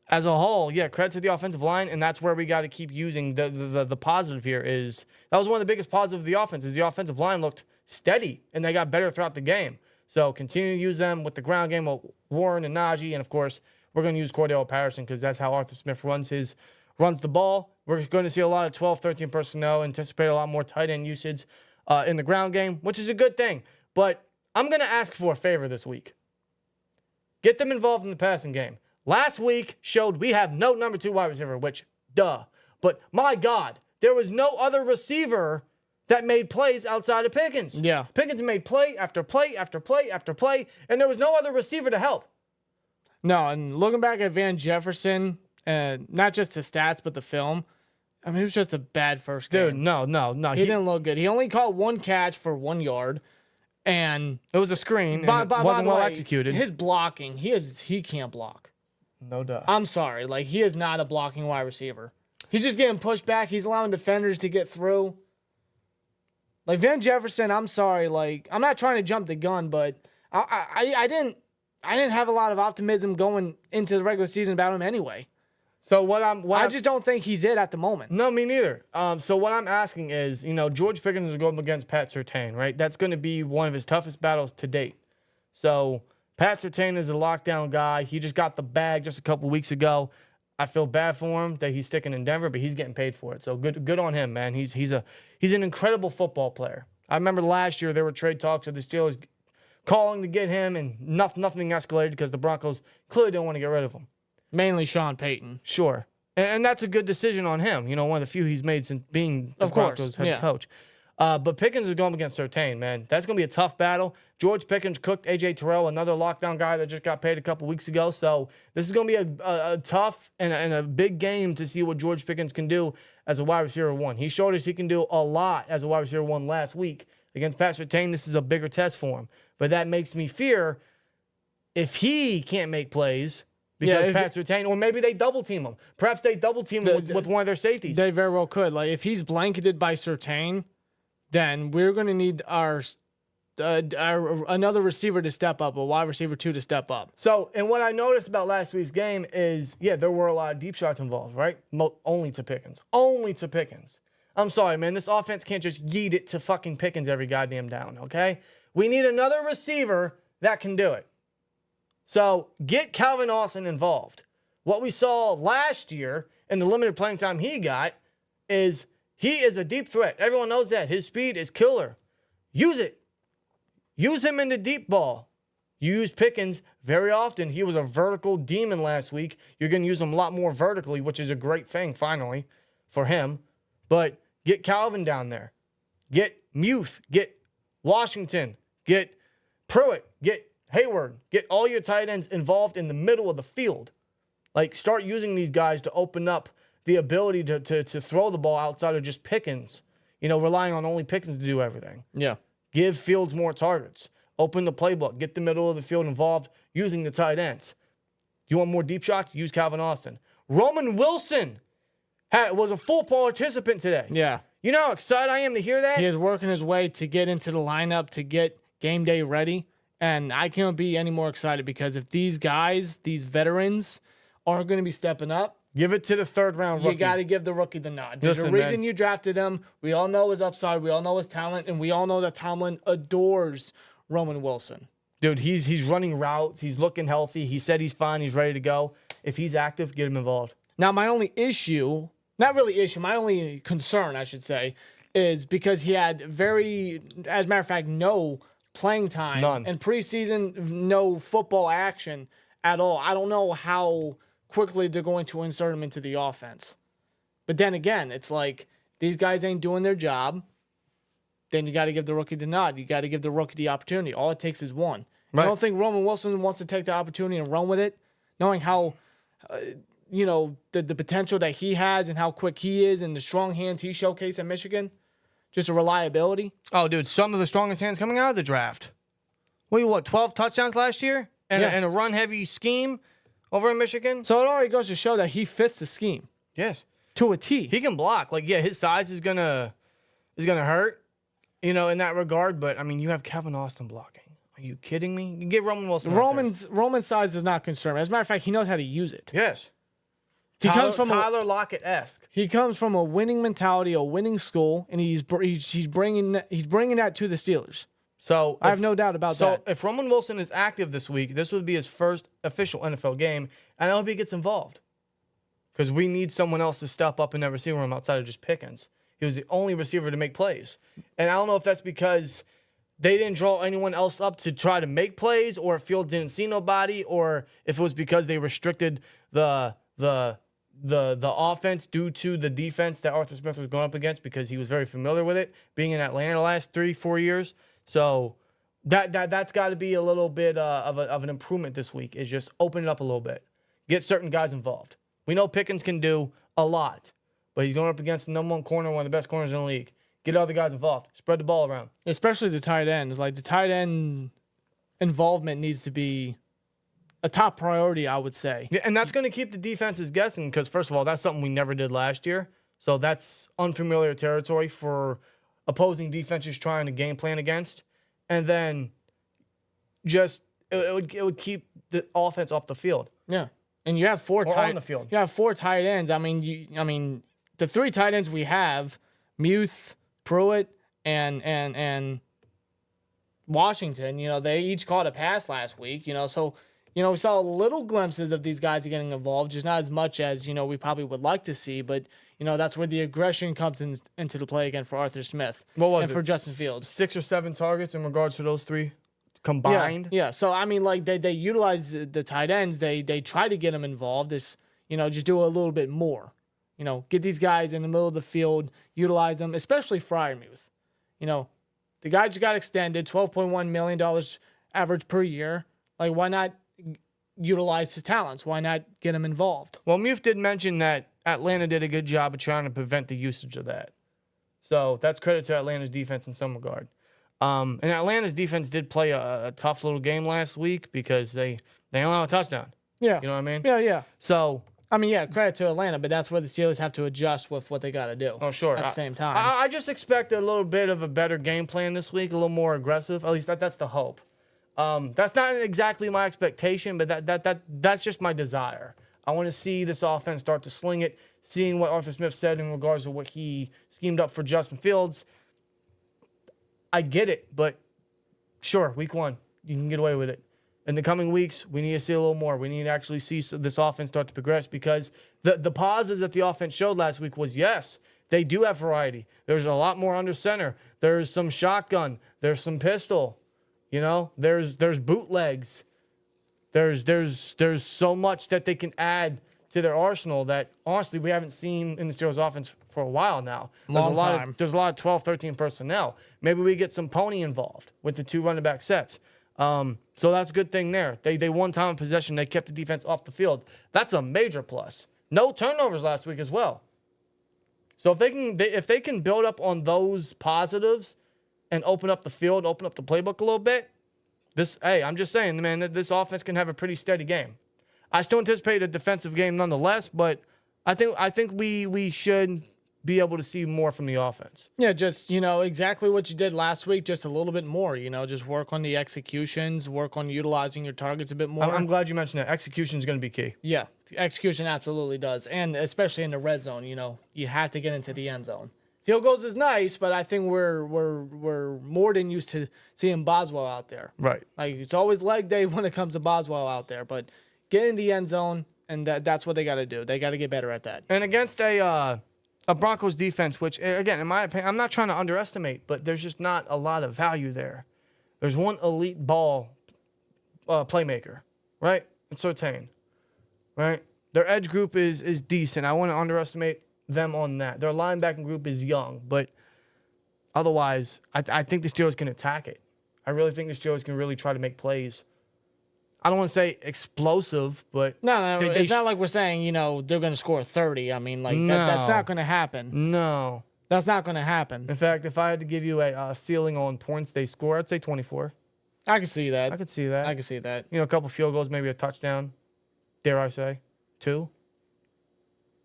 as a whole, yeah, credit to the offensive line, and that's where we got to keep using the positive here is that was one of the biggest positives of the offense is the offensive line looked steady, and they got better throughout the game. So, continue to use them with the ground game with Warren and Najee, and, of course, we're going to use Cordell Patterson because that's how Arthur Smith runs the ball. We're going to see a lot of 12, 13 personnel, anticipate a lot more tight end usage in the ground game, which is a good thing. But I'm going to ask for a favor this week. Get them involved in the passing game. Last week showed we have no number 2 wide receiver, which, duh. But, my God, there was no other receiver that made plays outside of Pickens. Yeah. Pickens made play after play after play after play, and there was no other receiver to help. No, and looking back at Van Jefferson, not just the stats, but the film, I mean, it was just a bad first game. Dude, no. He didn't look good. He only caught 1 catch for 1 yard, and it was a screen, and it wasn't well executed. His blocking, he can't block. No doubt. I'm sorry. Like, he is not a blocking wide receiver. He's just getting pushed back. He's allowing defenders to get through. Like, Van Jefferson, I'm sorry. Like, I'm not trying to jump the gun, but I didn't have a lot of optimism going into the regular season about him anyway. So I just don't think he's it at the moment. No, me neither. So what I'm asking is, George Pickens is going against Pat Surtain, right? That's going to be one of his toughest battles to date. So Pat Surtain is a lockdown guy. He just got the bag just a couple weeks ago. I feel bad for him that he's sticking in Denver, but he's getting paid for it. So good on him, man. He's an incredible football player. I remember last year there were trade talks of the Steelers calling to get him, and nothing escalated because the Broncos clearly didn't want to get rid of him. Mainly Sean Payton. Sure. And that's a good decision on him. One of the few he's made since being the Broncos head coach. But Pickens is going against Surtain, man. That's going to be a tough battle. George Pickens cooked A.J. Terrell, another lockdown guy that just got paid a couple weeks ago. So this is going to be a tough and a big game to see what George Pickens can do as a wide receiver 1. He showed us he can do a lot as a wide receiver 1 last week. Against Pat Surtain, this is a bigger test for him. But that makes me fear if he can't make plays because Pat Surtain, or maybe they double team him. Perhaps they double team him with one of their safeties. They very well could. Like, if he's blanketed by Surtain, then we're going to need our another receiver to step up, a wide receiver 2 to step up. So, and what I noticed about last week's game is, there were a lot of deep shots involved, right? Only to Pickens. Only to Pickens. I'm sorry, man. This offense can't just yeet it to fucking Pickens every goddamn down, okay? We need another receiver that can do it. So, get Calvin Austin involved. What we saw last year in the limited playing time he got is he is a deep threat. Everyone knows that. His speed is killer. Use it. Use him in the deep ball. You use Pickens very often. He was a vertical demon last week. You're going to use him a lot more vertically, which is a great thing, finally, for him. But get Calvin down there. Get Muth. Get Washington. Get Pruitt. Get Hayward. Get all your tight ends involved in the middle of the field. Like, start using these guys to open up the ability to throw the ball outside of just Pickens. Relying on only Pickens to do everything. Yeah. Give Fields more targets. Open the playbook. Get the middle of the field involved using the tight ends. You want more deep shots? Use Calvin Austin. Roman Wilson was a full participant today. Yeah. You know how excited I am to hear that? He is working his way to get into the lineup to get game day ready. And I can't be any more excited because if these guys, these veterans, are going to be stepping up, give it to the 3rd round rookie. You got to give the rookie the nod. There's a reason you drafted him. We all know his upside. We all know his talent. And we all know that Tomlin adores Roman Wilson. Dude, he's running routes. He's looking healthy. He said he's fine. He's ready to go. If he's active, get him involved. Now, my only issue, not really issue, my only concern, I should say, is because he had as a matter of fact, no playing time. None. And preseason, no football action at all. I don't know how quickly they're going to insert him into the offense. But then again, it's like these guys ain't doing their job. Then you got to give the rookie the nod. You got to give the rookie the opportunity. All it takes is one. Right. I don't think Roman Wilson wants to take the opportunity and run with it, knowing how, the potential that he has and how quick he is and the strong hands he showcased at Michigan. Just a reliability. Oh, dude, some of the strongest hands coming out of the draft. What, 12 touchdowns last year? and a run-heavy scheme over in Michigan. So it already goes to show that he fits the scheme. Yes. To a T. He can block. Like, yeah, his size is gonna hurt, in that regard. But I mean, you have Kevin Austin blocking. Are you kidding me? You get Roman Wilson. Roman's size does not concern me. As a matter of fact, he knows how to use it. Yes. Comes from Tyler Lockett-esque. He comes from a winning mentality, a winning school, and he's bringing that to the Steelers. So I have no doubt about that. So if Roman Wilson is active this week, this would be his first official NFL game, and I hope he gets involved. Because we need someone else to step up in that receiver room outside of just Pickens. He was the only receiver to make plays. And I don't know if that's because they didn't draw anyone else up to try to make plays, or if Fields didn't see nobody, or if it was because they restricted the offense due to the defense that Arthur Smith was going up against, because he was very familiar with it, being in Atlanta the last 3-4 years. So that's got to be a little bit of an improvement this week, is just open it up a little bit. Get certain guys involved. We know Pickens can do a lot, but he's going up against the number one corner, one of the best corners in the league. Get other guys involved. Spread the ball around. Especially the tight ends. Like, the tight end involvement needs to be a top priority, I would say. Yeah, and that's going to keep the defenses guessing because, first of all, that's something we never did last year. So that's unfamiliar territory for opposing defenses trying to game plan against. And then just it would keep the offense off the field. Yeah. And you have four on the field. You have 4 tight ends. I mean, the 3 tight ends we have, Muth, Pruitt, and Washington, they each caught a pass last week, so we saw little glimpses of these guys getting involved, just not as much as, we probably would like to see, but, that's where the aggression comes into the play again for Arthur Smith. What was it? For Justin Fields. 6 or 7 targets in regards to those 3 combined? Yeah. So, I mean, like, they utilize the tight ends. They try to get them involved. Just do a little bit more. Get these guys in the middle of the field, utilize them, especially Freiermuth. The guy just got extended, $12.1 million average per year. Like, why not utilize his talents? Why not get him involved? Well, Muth did mention that Atlanta did a good job of trying to prevent the usage of that. So that's credit to Atlanta's defense in some regard. And Atlanta's defense did play a tough little game last week because they only allowed a touchdown. Yeah. You know what I mean? Yeah. So, I mean, yeah, credit to Atlanta, but that's where the Steelers have to adjust with what they got to do. Oh, sure. At the same time. I just expect a little bit of a better game plan this week, a little more aggressive. At least that's the hope. That's not exactly my expectation, but that's just my desire. I want to see this offense start to sling it, seeing what Arthur Smith said in regards to what he schemed up for Justin Fields. I get it, but sure, week 1, you can get away with it. In the coming weeks, we need to see a little more. We need to actually see this offense start to progress because the positives that the offense showed last week was, yes, they do have variety. There's a lot more under center. There's some shotgun. There's some pistol. There's bootlegs. There's so much that they can add to their arsenal that, honestly, we haven't seen in the Steelers offense for a while now. There's a lot of 12, 13 personnel. Maybe we get some pony involved with the 2 running back sets. So that's a good thing there. They won time of possession. They kept the defense off the field. That's a major plus. No turnovers last week as well. So if they can build up on those positives and open up the field, open up the playbook a little bit, I'm just saying, man, that this offense can have a pretty steady game. I still anticipate a defensive game nonetheless, but I think we should be able to see more from the offense. Yeah, just, exactly what you did last week, just a little bit more, just work on the executions, work on utilizing your targets a bit more. I'm glad you mentioned that. Execution is going to be key. Yeah, execution absolutely does. And especially in the red zone, you have to get into the end zone. Field goals is nice, but I think we're more than used to seeing Boswell out there. Right. Like, it's always leg day when it comes to Boswell out there, but get in the end zone, and that's what they got to do. They got to get better at that. And against a Broncos defense, which, again, in my opinion, I'm not trying to underestimate, but there's just not a lot of value there. There's one elite ball playmaker, right? It's Surtain, right? Their edge group is decent. I want to underestimate them on that. Their linebacking group is young, but otherwise, I think the Steelers can attack it. I really think the Steelers can really try to make plays. I don't want to say explosive, but no, it's not like we're saying, they're going to score 30. I mean, like, that's not going to happen. No. That's not going to happen. In fact, if I had to give you a ceiling on points they score, I'd say 24. I can see that. I could see that. I can see that. You know, a couple field goals, maybe a touchdown. Dare I say, 2?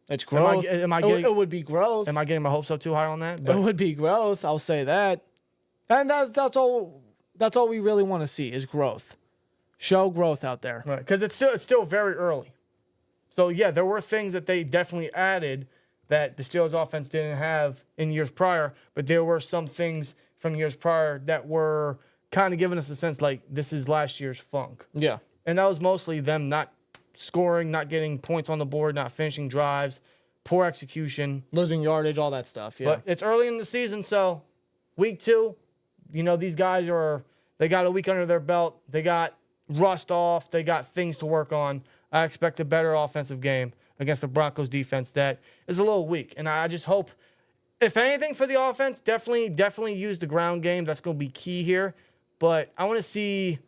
It's growth. It would be growth. Am I getting my hopes up too high on that? It would be growth. I'll say that. And that's all. That's all we really want to see is growth. Show growth out there. Right, because it's still very early. So yeah, there were things that they definitely added that the Steelers offense didn't have in years prior, but there were some things from years prior that were kind of giving us a sense like this is last year's funk. Yeah. And that was mostly them not scoring, not getting points on the board, not finishing drives, poor execution. Losing yardage, all that stuff, yeah. But it's early in the season, so week 2, you know, these guys they got a week under their belt. They got rust off. They got things to work on. I expect a better offensive game against the Broncos defense that is a little weak. And I just hope, if anything for the offense, definitely use the ground game. That's going to be key here. But I want to see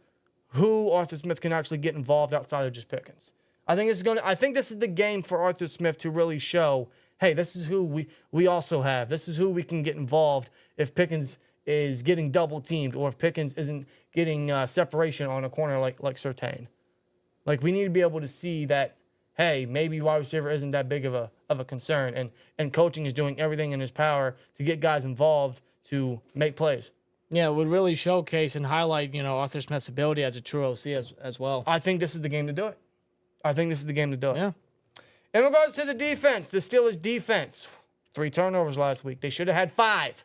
who Arthur Smith can actually get involved outside of just Pickens. I think this is the game for Arthur Smith to really show, hey, this is who we also have. This is who we can get involved if Pickens is getting double teamed or if Pickens isn't getting separation on a corner like Surtain. Like, we need to be able to see that, hey, maybe wide receiver isn't that big of a concern, and coaching is doing everything in his power to get guys involved to make plays. Yeah, it would really showcase and highlight, you know, Arthur Smith's ability as a true OC as well. I think this is the game to do it. Yeah. In regards to the defense, the Steelers defense, 3 turnovers last week. They should have had 5.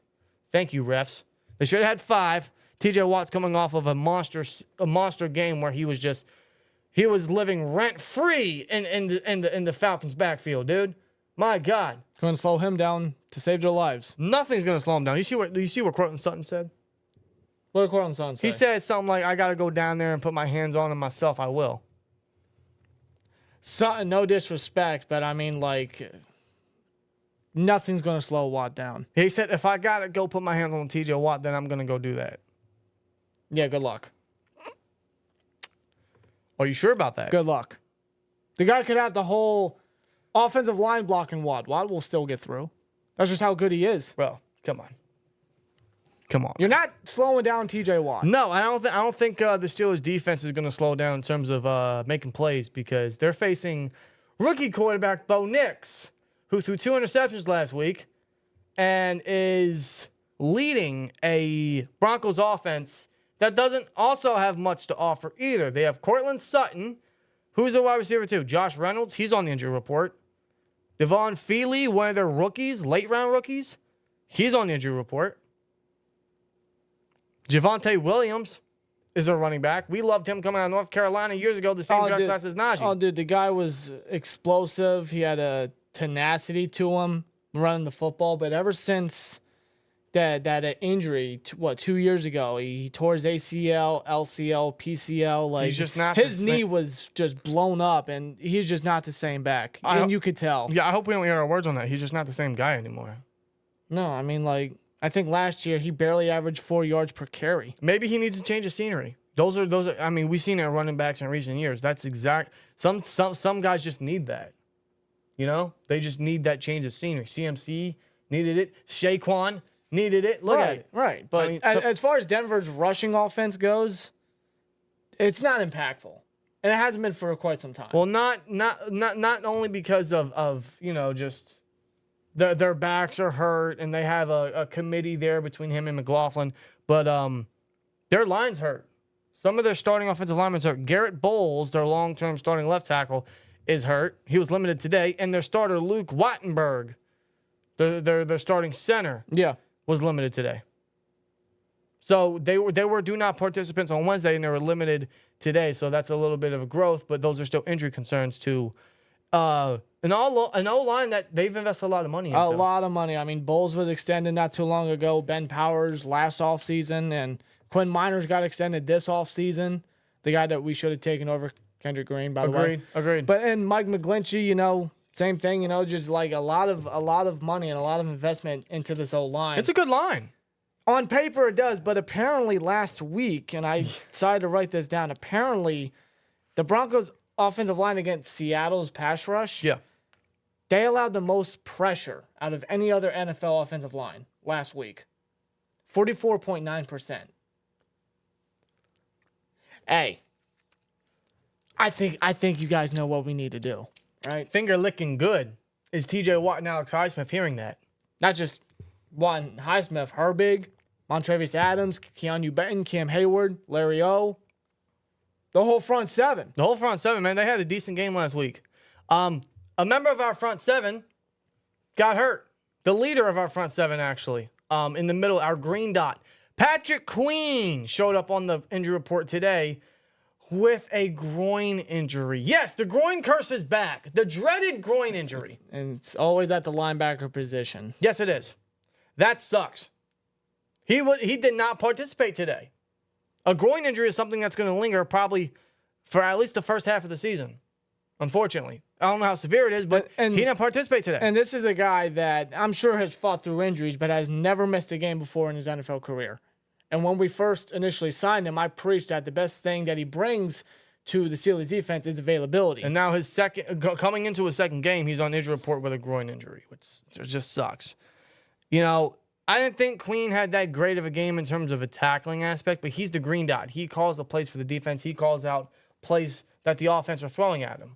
Thank you, refs. They should have had 5. TJ Watt's coming off of a monster game where he was living rent-free in the Falcons' backfield, dude. My God. Couldn't slow him down to save their lives. Nothing's going to slow him down. You see what Cortland Sutton said? What did Cortland Sutton say? He said something like, I got to go down there and put my hands on him myself. I will. Sutton, no disrespect, but I mean, like, nothing's going to slow Watt down. He said, if I got to go put my hands on TJ Watt, then I'm going to go do that. Yeah, good luck. Are you sure about that? Good luck. The guy could have the whole offensive line blocking Watt. Watt will still get through. That's just how good he is. Well, come on. You're not slowing down TJ Watt. No, I don't think the Steelers defense is going to slow down in terms of making plays because they're facing rookie quarterback Bo Nix, who threw 2 interceptions last week and is leading a Broncos offense that doesn't also have much to offer either. They have Cortland Sutton, who's a wide receiver too. Josh Reynolds, he's on the injury report. Devon Feely, one of their rookies, late-round rookies, he's on the injury report. Javonte Williams is a running back. We loved him coming out of North Carolina years ago, the same draft class as Najee. Oh, dude, the guy was explosive. He had a tenacity to him running the football. But ever since that injury, 2 years ago, he tore his ACL, LCL, PCL. Like, he's just not his knee was just blown up, and he's just not the same back. And you could tell. Yeah, I hope we don't hear our words on that. He's just not the same guy anymore. No, I mean, like, I think last year he barely averaged 4 yards per carry. Maybe he needs to change the scenery. Those are. I mean, we've seen it in running backs in recent years. That's exact. Some guys just need that. You know, they just need that change of scenery. CMC needed it. Saquon needed it. Look at it. Right. But I mean, as far as Denver's rushing offense goes, it's not impactful, and it hasn't been for quite some time. Well, not only because of you know, just their backs are hurt and they have a committee there between him and McLaughlin, but their line's hurt. Some of their starting offensive linemen are hurt. Garrett Bowles, their long-term starting left tackle, is hurt. He was limited today, and their starter Luke Wattenberg, their starting center, was limited today. So they were do not participants on Wednesday, and they were limited today. So that's a little bit of a growth, but those are still injury concerns too. An O-line that they've invested a lot of money into. A lot of money. I mean, Bowles was extended not too long ago. Ben Powers last offseason, and Quinn Miners got extended this offseason. The guy that we should have taken over Kendrick Green, by the way. Agreed. But and Mike McGlinchey, you know, same thing. You know, just like a lot of money and a lot of investment into this O-line. It's a good line. On paper, it does, but apparently last week, and I decided to write this down. Apparently, the Broncos' offensive line against Seattle's pass rush. Yeah. They allowed the most pressure out of any other NFL offensive line last week. 44.9%. Hey, I think you guys know what we need to do, right? Finger licking good. Is TJ Watt and Alex Highsmith hearing that? Not just one Highsmith, Herbig, Montravius Adams, Keanu Benton, Cam Hayward, Larry O. The whole front seven. The whole front seven, man, they had a decent game last week. A member of our front seven got hurt. The leader of our front seven, actually, in the middle, our green dot. Patrick Queen showed up on the injury report today with a groin injury. Yes, the groin curse is back. The dreaded groin injury. And it's always at the linebacker position. Yes, it is. That sucks. He did not participate today. A groin injury is something that's going to linger probably for at least the first half of the season. Unfortunately, I don't know how severe it is, but he didn't participate today. And this is a guy that I'm sure has fought through injuries, but has never missed a game before in his NFL career. And when we first initially signed him, I preached that the best thing that he brings to the Steelers defense is availability. And now coming into his second game, he's on injury report with a groin injury, which just sucks. You know, I didn't think Queen had that great of a game in terms of a tackling aspect, but he's the green dot. He calls the plays for the defense. He calls out plays that the offense are throwing at him.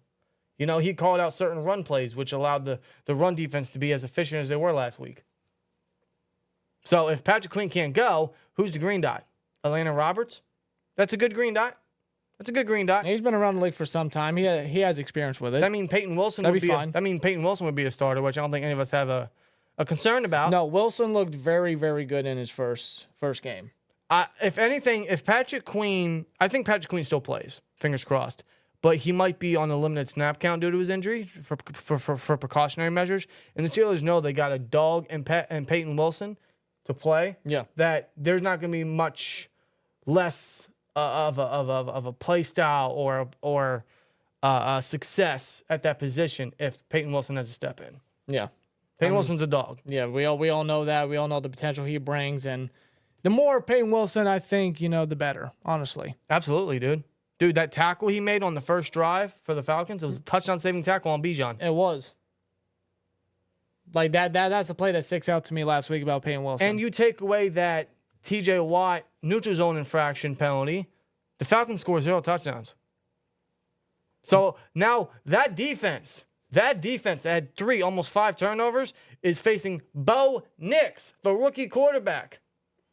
You know, he called out certain run plays, which allowed the run defense to be as efficient as they were last week. So if Patrick Queen can't go, who's the green dot? Atlanta Roberts? That's a good green dot. That's a good green dot. He's been around the league for some time. He has experience with it. That means Peyton Wilson would be fine. That means Peyton Wilson would be a starter, which I don't think any of us have a concern about. No, Wilson looked very, very good in his first game. If anything, I think Patrick Queen still plays. Fingers crossed. But he might be on a limited snap count due to his injury for precautionary measures. And the Steelers know they got a dog and Peyton Wilson to play. Yeah. That there's not going to be much less of a play style or success at that position if Peyton Wilson has to step in. Yeah. Peyton Wilson's a dog. Yeah, we all know that. We all know the potential he brings. And the more Peyton Wilson, I think, the better, honestly. Absolutely, dude. Dude, that tackle he made on the first drive for the Falcons, it was a touchdown-saving tackle on Bijan. It was. Like, that's a play that sticks out to me last week about Peyton Wilson. And you take away that TJ Watt neutral zone infraction penalty, the Falcons score 0 touchdowns. So now that defense that had 3, almost 5 turnovers, is facing Bo Nix, the rookie quarterback.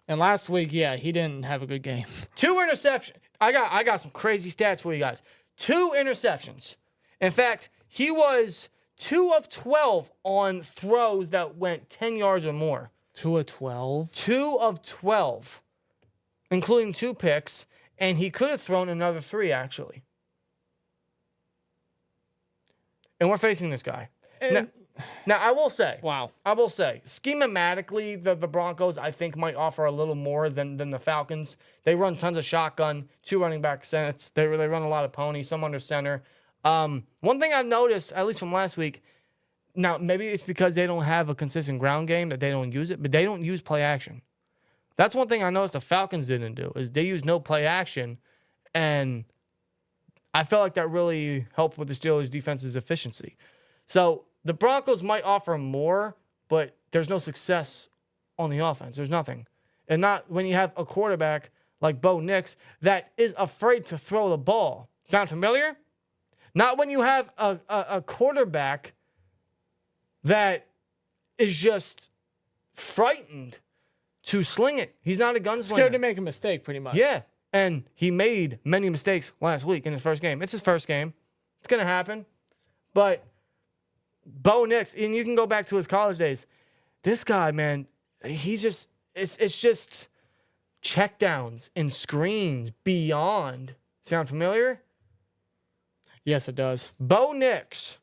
And last week, yeah, he didn't have a good game. 2 interceptions. I got some crazy stats for you guys. 2 interceptions. In fact, he was 2 of 12 on throws that went 10 yards or more. 2 of 12? 2 of 12, including 2 picks, and he could have thrown another 3, actually. And we're facing this guy. Now, I will say, schematically, the Broncos, I think, might offer a little more than the Falcons. They run tons of shotgun, 2 running back sets. They run a lot of pony, some under center. One thing I've noticed, at least from last week, now maybe it's because they don't have a consistent ground game that they don't use it, but they don't use play action. That's one thing I noticed the Falcons didn't do, is they use no play action, and I felt like that really helped with the Steelers' defense's efficiency. So the Broncos might offer more, but there's no success on the offense. There's nothing. And not when you have a quarterback like Bo Nix that is afraid to throw the ball. Sound familiar? Not when you have a quarterback that is just frightened to sling it. He's not a gunslinger. Scared to make a mistake, pretty much. Yeah, and he made many mistakes last week in his first game. It's his first game. It's going to happen. But Bo Nix, and you can go back to his college days. This guy, man, he's just, it's just checkdowns and screens beyond. Sound familiar? Yes, it does. Bo Nix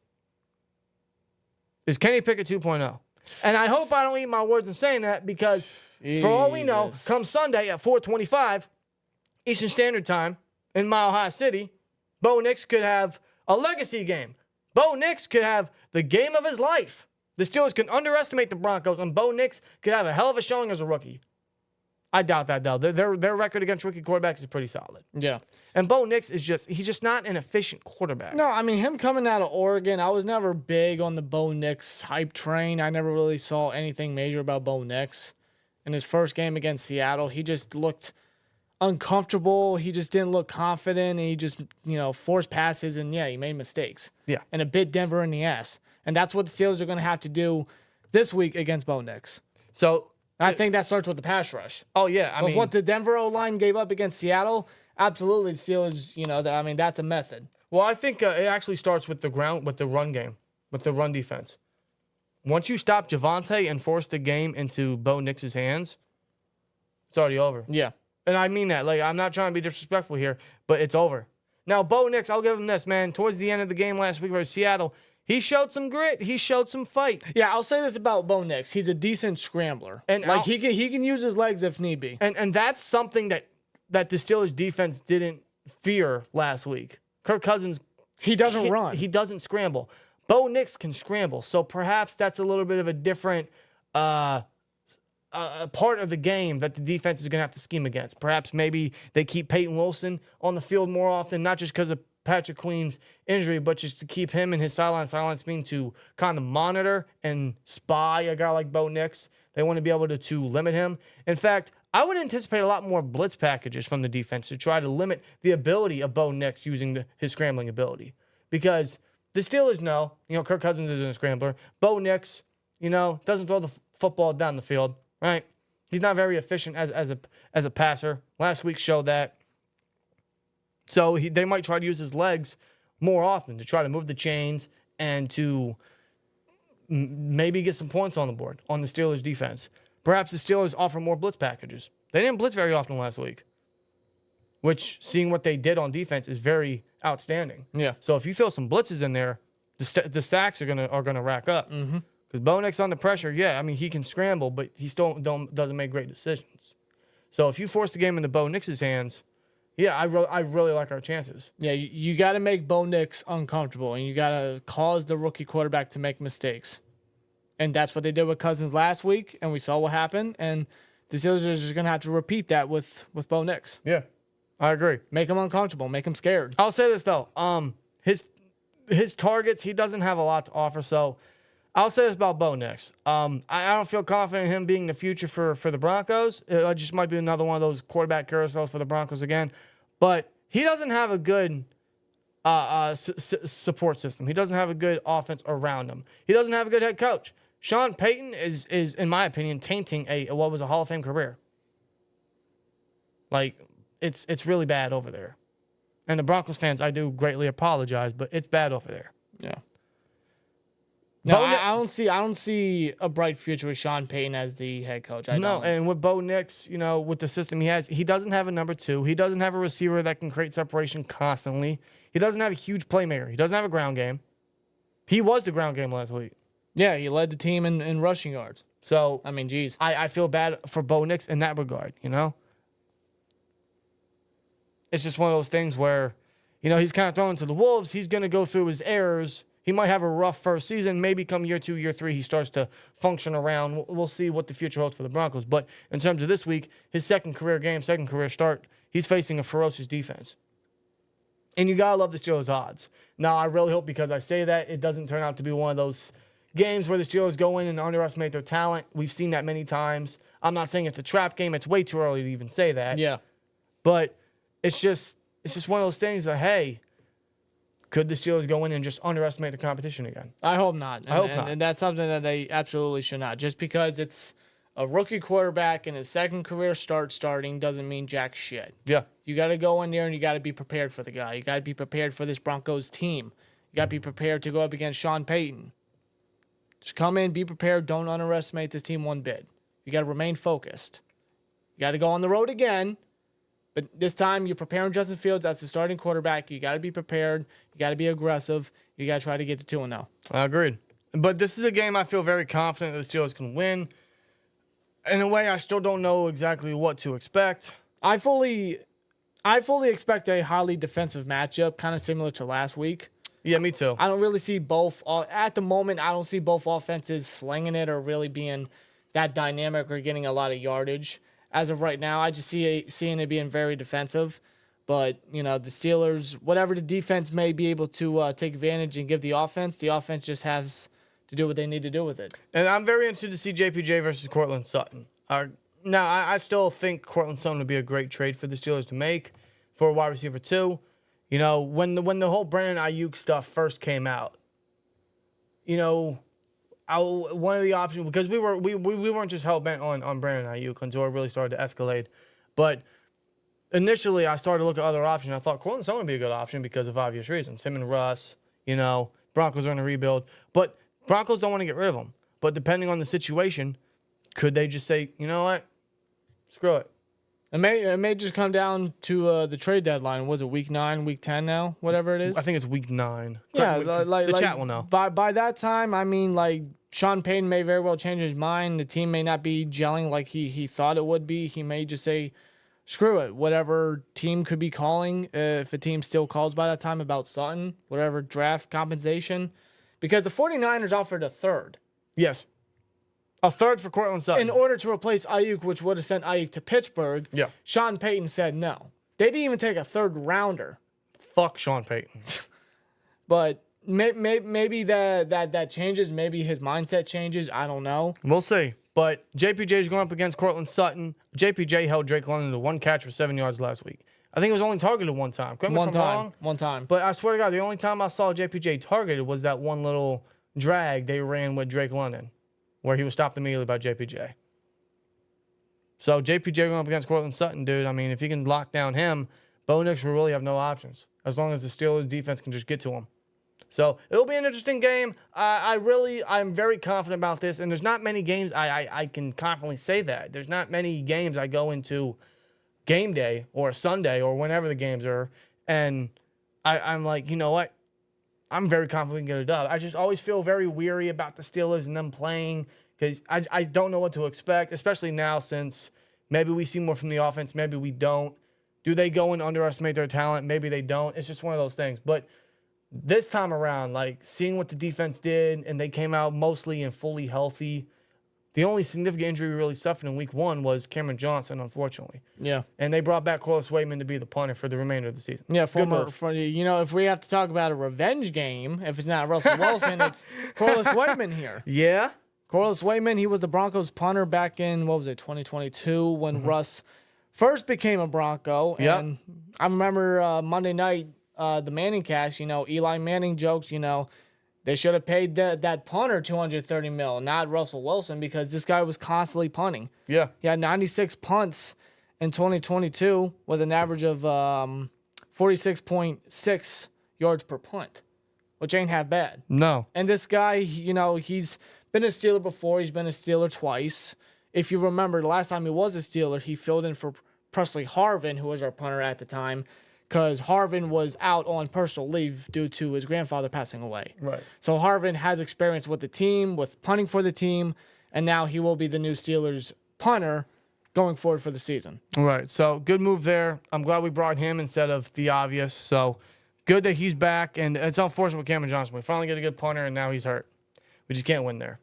is Kenny Pickett 2.0. And I hope I don't eat my words in saying that, because for all we know, come Sunday at 4:25 Eastern Standard Time in Mile High City, Bo Nix could have a legacy game. Bo Nix could have the game of his life. The Steelers can underestimate the Broncos, and Bo Nix could have a hell of a showing as a rookie. I doubt that, though. Their record against rookie quarterbacks is pretty solid. Yeah. And Bo Nix is he's just not an efficient quarterback. No, I mean, him coming out of Oregon, I was never big on the Bo Nix hype train. I never really saw anything major about Bo Nix. In his first game against Seattle, he just looked uncomfortable. He just didn't look confident. And he just, forced passes. And, he made mistakes. Yeah. And it bit Denver in the ass. And that's what the Steelers are going to have to do this week against Bo Nix. So I think that starts with the pass rush. Oh, yeah. I mean, what the Denver O-line gave up against Seattle, absolutely, the Steelers, that's a method. Well, I think it actually starts with the run game, with the run defense. Once you stop Javonte and force the game into Bo Nix's hands, it's already over. Yeah. And I mean that. Like, I'm not trying to be disrespectful here, but it's over. Now, Bo Nix, I'll give him this, man. Towards the end of the game last week versus Seattle, he showed some grit. He showed some fight. Yeah, I'll say this about Bo Nix. He's a decent scrambler. And he can use his legs if need be. And that's something that the Steelers defense didn't fear last week. Kirk Cousins, he doesn't run. He doesn't scramble. Bo Nix can scramble. So perhaps that's a little bit of a different part of the game that the defense is going to have to scheme against. Perhaps maybe they keep Peyton Wilson on the field more often, not just because of Patrick Queen's injury, but just to keep him in his sideline speed to kind of monitor and spy a guy like Bo Nix. They want to be able to limit him. In fact, I would anticipate a lot more blitz packages from the defense to try to limit the ability of Bo Nix using his scrambling ability. Because the Steelers know, Kirk Cousins isn't a scrambler. Bo Nix, doesn't throw the football down the field, right? He's not very efficient as a passer. Last week showed that. So they might try to use his legs more often to try to move the chains and to maybe get some points on the board on the Steelers' defense. Perhaps the Steelers offer more blitz packages. They didn't blitz very often last week, which, seeing what they did on defense, is very outstanding. Yeah. So if you throw some blitzes in there, the sacks are gonna rack up. Because Bo Nix under pressure, he can scramble, but he still doesn't make great decisions. So if you force the game into Bo Nix's hands, I really like our chances. Yeah, you got to make Bo Nix uncomfortable, and you got to cause the rookie quarterback to make mistakes. And that's what they did with Cousins last week, and we saw what happened. And the Steelers are just going to have to repeat that with Bo Nix. Yeah, I agree. Make him uncomfortable. Make him scared. I'll say this, though. His targets, he doesn't have a lot to offer, so I'll say this about Bo Nix. I don't feel confident in him being the future for the Broncos. It just might be another one of those quarterback carousels for the Broncos again. But he doesn't have a good support system. He doesn't have a good offense around him. He doesn't have a good head coach. Sean Payton is in my opinion, tainting what was a Hall of Fame career. Like, it's really bad over there. And the Broncos fans, I do greatly apologize, but it's bad over there. Yeah. No, I don't see a bright future with Sean Payton as the head coach. And with Bo Nix, with the system he has, he doesn't have a number two. He doesn't have a receiver that can create separation constantly. He doesn't have a huge playmaker. He doesn't have a ground game. He was the ground game last week. Yeah, he led the team in rushing yards. So, geez. I feel bad for Bo Nix in that regard, It's just one of those things where, he's kind of thrown to the wolves. He's going to go through his errors. He might have a rough first season. Maybe come year 2, year 3, he starts to function around. We'll see what the future holds for the Broncos. But in terms of this week, his second career start, he's facing a ferocious defense. And you got to love the Steelers' odds. Now, I really hope, because I say that, it doesn't turn out to be one of those games where the Steelers go in and underestimate their talent. We've seen that many times. I'm not saying it's a trap game. It's way too early to even say that. Yeah. But it's just one of those things that, hey, could the Steelers go in and just underestimate the competition again? I hope not. I hope not. And that's something that they absolutely should not. Just because it's a rookie quarterback and his second career starting doesn't mean jack shit. Yeah. You got to go in there and you got to be prepared for the guy. You got to be prepared for this Broncos team. You got to be prepared to go up against Sean Payton. Just come in, be prepared. Don't underestimate this team one bit. You got to remain focused. You got to go on the road again. But this time, you're preparing Justin Fields as the starting quarterback. You got to be prepared. You got to be aggressive. You got to try to get to 2-0. I agreed. But this is a game I feel very confident that the Steelers can win. In a way, I still don't know exactly what to expect. I fully expect a highly defensive matchup, kind of similar to last week. Yeah, me too. I don't really see both. At the moment, I don't see both offenses slinging it or really being that dynamic or getting a lot of yardage. As of right now, I just seeing it being very defensive. But, the Steelers, whatever the defense may be able to take advantage and give the offense just has to do what they need to do with it. And I'm very interested to see JPJ versus Cortland Sutton. Now, I still think Cortland Sutton would be a great trade for the Steelers to make for a wide receiver too. You know, when the whole Brandon Ayuk stuff first came out, you know, one of the options, because we weren't just hell bent on Brandon Ayuk until it really started to escalate, but initially I started to look at other options. I thought Cortland Sutton would be a good option because of obvious reasons. Him and Russ, you know, Broncos are in a rebuild, but Broncos don't want to get rid of him. But depending on the situation, could they just say, you know what, screw it? It may just come down to the trade deadline. Was it week 9, week 10 now? Whatever it is. I think it's week 9. Yeah, the chat will know. By that time, I mean, like, Sean Payton may very well change his mind. The team may not be gelling like he thought it would be. He may just say, screw it. Whatever team could be calling, if a team still calls by that time about Sutton, whatever draft compensation. Because the 49ers offered a third. Yes. A third for Cortland Sutton. In order to replace Ayuk, which would have sent Ayuk to Pittsburgh, Yeah. Sean Payton said no. They didn't even take a third rounder. Fuck Sean Payton. But maybe that changes. Maybe his mindset changes. I don't know. We'll see. But JPJ is going up against Cortland Sutton. JPJ held Drake London to 1 catch for 7 yards last week. I think it was only targeted one time. Correct me if I'm wrong. One time. But I swear to God, the only time I saw JPJ targeted was that one little drag they ran with Drake London, where he was stopped immediately by JPJ. So JPJ going up against Cortland Sutton, dude. I mean, if he can lock down him, Bo Nix will really have no options as long as the Steelers defense can just get to him. So it'll be an interesting game. I'm very confident about this, and there's not many games I can confidently say that. There's not many games I go into game day or Sunday or whenever the games are, and I'm like, you know what? I'm very confident we can get a dub. I just always feel very weary about the Steelers and them playing because I don't know what to expect, especially now since maybe we see more from the offense, maybe we don't. Do they go and underestimate their talent? Maybe they don't. It's just one of those things. But this time around, like seeing what the defense did, and they came out mostly and fully healthy. The only significant injury we really suffered in week 1 was Cameron Johnson, unfortunately. Yeah. And they brought back Corliss Waitman to be the punter for the remainder of the season. Yeah, you know, if we have to talk about a revenge game, if it's not Russell Wilson, it's Corliss Waitman here. Yeah. Corliss Waitman, he was the Broncos punter back in, 2022 when Russ first became a Bronco. Yep. And I remember Monday night, the Manning cast, Eli Manning jokes, they should have paid that punter $230 million, not Russell Wilson, because this guy was constantly punting. Yeah. He had 96 punts in 2022 with an average of 46.6 yards per punt, which ain't half bad. No. And this guy, he's been a Steeler before. He's been a Steeler twice. If you remember, the last time he was a Steeler, he filled in for Presley Harvin, who was our punter at the time, because Harvin was out on personal leave due to his grandfather passing away. Right. So Harvin has experience with the team, with punting for the team, and now he will be the new Steelers punter going forward for the season. Right. So good move there. I'm glad we brought him instead of the obvious. So good that he's back, and it's unfortunate with Cameron Johnson. We finally get a good punter, and now he's hurt. We just can't win there.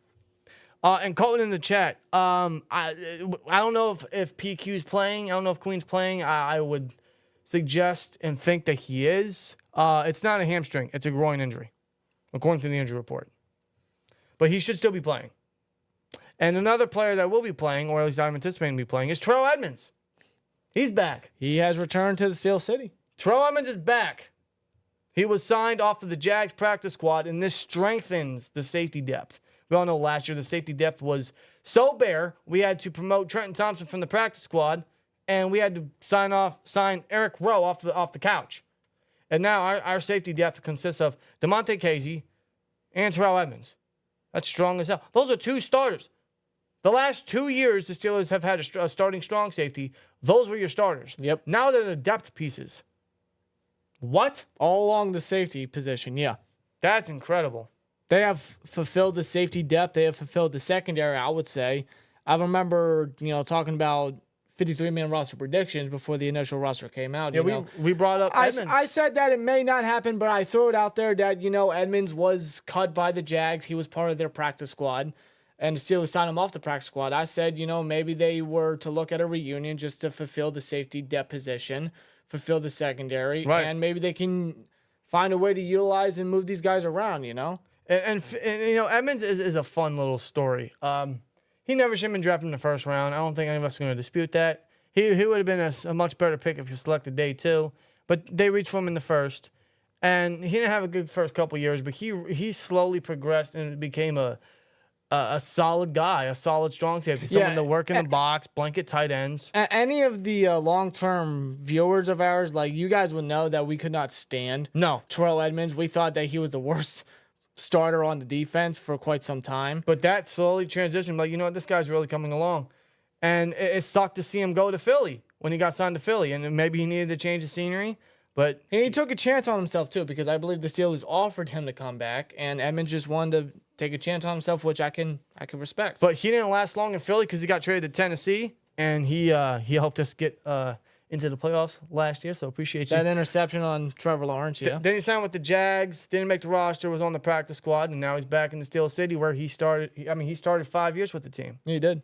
And Colton in the chat, I don't know if PQ's playing. I don't know if Queen's playing. I would suggest and think that he is. It's not a hamstring. It's a groin injury, according to the injury report. But he should still be playing. And another player that will be playing, or at least I'm anticipating to be playing, is Terrell Edmonds. He's back. He has returned to the Steel City. Terrell Edmonds is back. He was signed off of the Jags practice squad, and this strengthens the safety depth. We all know last year the safety depth was so bare, we had to promote Trenton Thompson from the practice squad, and we had to sign Eric Rowe off the couch. And now our safety depth consists of DeMonte Casey and Terrell Edmonds. That's strong as hell. Those are 2 starters. The last 2 years, the Steelers have had a starting strong safety. Those were your starters. Yep. Now they're the depth pieces. What? All along the safety position, yeah. That's incredible. They have fulfilled the safety depth. They have fulfilled the secondary, I would say. I remember, talking about 53-man roster predictions before the initial roster came out. Yeah, we brought up Edmonds. I said that it may not happen, but I throw it out there that, Edmonds was cut by the Jags. He was part of their practice squad, and the Steelers signed him off the practice squad. I said, maybe they were to look at a reunion just to fulfill the safety depth position, fulfill the secondary, right. And maybe they can find a way to utilize and move these guys around, And Edmonds is a fun little story. he never should have been drafted in the first round. I don't think any of us are going to dispute that. He would have been a much better pick if you selected day 2. But they reached for him in the first. And he didn't have a good first couple years, but he slowly progressed and became a solid guy, a solid strong safety, someone to work in the box, blanket tight ends. Any of the long-term viewers of ours, like you guys would know that we could not stand Terrell Edmunds. We thought that he was the worst starter on the defense for quite some time. But that slowly transitioned. Like, you know what, this guy's really coming along. And it sucked to see him go to Philly when he got signed to Philly. And maybe he needed to change the scenery. But he took a chance on himself, too, because I believe the Steelers offered him to come back. And Edmunds just wanted to take a chance on himself, which I can respect. But he didn't last long in Philly because he got traded to Tennessee. And he helped us get into the playoffs last year, so appreciate you. That interception on Trevor Lawrence, yeah. Then he signed with the Jags, didn't make the roster, was on the practice squad, and now he's back in the Steel City where he started. He started 5 years with the team. He did.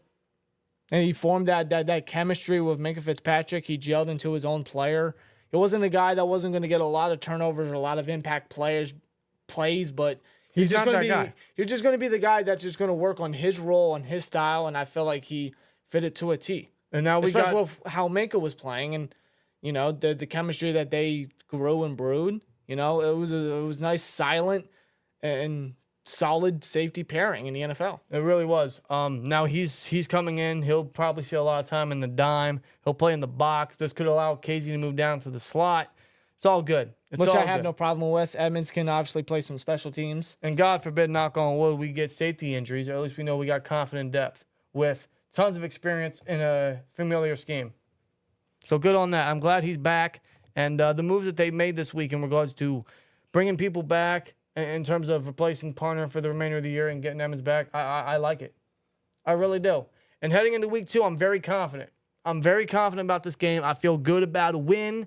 And he formed that chemistry with Minka Fitzpatrick. He gelled into his own player. He wasn't a guy that wasn't going to get a lot of turnovers or a lot of impact plays, but he's just going to be he's just going to be the guy that's just going to work on his role and his style, and I feel like he fit it to a T. And now especially with how Minka was playing, and you know the chemistry that they grew and brewed. You know, it was nice, silent, and solid safety pairing in the NFL. It really was. Now he's coming in. He'll probably see a lot of time in the dime. He'll play in the box. This could allow Casey to move down to the slot. It's all good. Which I have no problem with. Edmunds can obviously play some special teams. And God forbid, knock on wood, we get safety injuries, or at least we know we got confident depth with tons of experience in a familiar scheme. So good on that. I'm glad he's back. And the moves that they made this week in regards to bringing people back in terms of replacing Parner for the remainder of the year and getting Edmunds back, I like it. I really do. And heading into week 2, I'm very confident. I'm very confident about this game. I feel good about a win.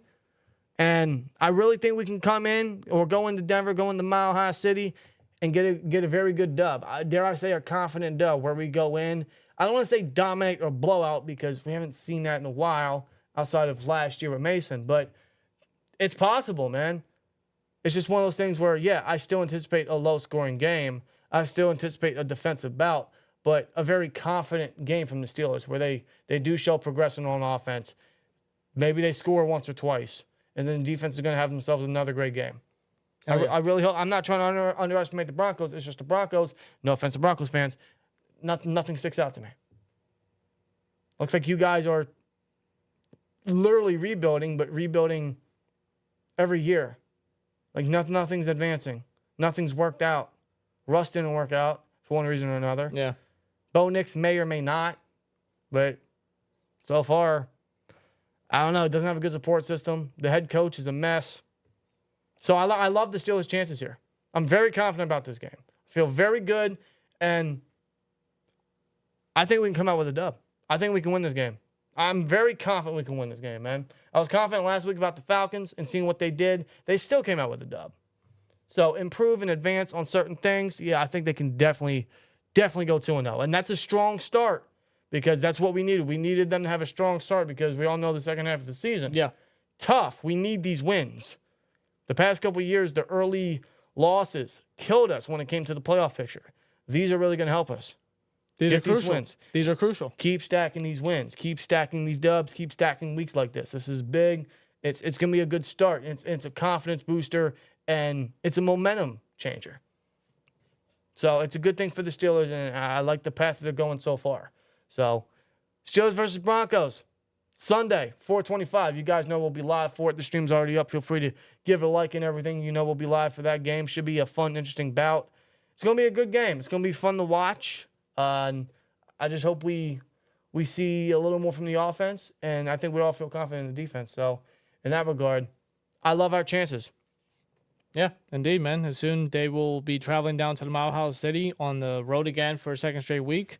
And I really think we can come in or go into Denver, go into Mile High City, and get a very good dub. Dare I say a confident dub where we go in. I don't want to say dominate or blowout because we haven't seen that in a while outside of last year with Mason. But it's possible, man. It's just one of those things where, yeah, I still anticipate a low-scoring game. I still anticipate a defensive bout, but a very confident game from the Steelers where they do show progression on offense. Maybe they score once or twice, and then the defense is going to have themselves another great game. I really hope. I'm not trying to underestimate the Broncos. It's just the Broncos. No offense to Broncos fans. Nothing sticks out to me. Looks like you guys are literally rebuilding, but rebuilding every year. Like nothing's advancing. Nothing's worked out. Russ didn't work out for one reason or another. Yeah. Bo Nix may or may not, but so far, I don't know. It doesn't have a good support system. The head coach is a mess. So I love the Steelers' chances here. I'm very confident about this game. I feel very good, and I think we can come out with a dub. I think we can win this game. I'm very confident we can win this game, man. I was confident last week about the Falcons and seeing what they did. They still came out with a dub. So improve and advance on certain things. Yeah, I think they can definitely go 2-0. And that's a strong start because that's what we needed. We needed them to have a strong start because we all know the second half of the season. Yeah. Tough. We need these wins. The past couple of years, the early losses killed us when it came to the playoff picture. These are really going to help us. These are crucial. Wins. These are crucial. Keep stacking these wins. Keep stacking these dubs. Keep stacking weeks like this. This is big. It's going to be a good start. It's a confidence booster, and it's a momentum changer. So it's a good thing for the Steelers, and I like the path they're going so far. So Steelers versus Broncos, Sunday, 4:25. You guys know we'll be live for it. The stream's already up. Feel free to give it a like and everything. You know we'll be live for that game. Should be a fun, interesting bout. It's going to be a good game. It's going to be fun to watch. And I just hope we see a little more from the offense, and I think we all feel confident in the defense. So in that regard, I love our chances. Yeah, indeed, man. As soon they will be traveling down to the Mile High City on the road again for a second straight week,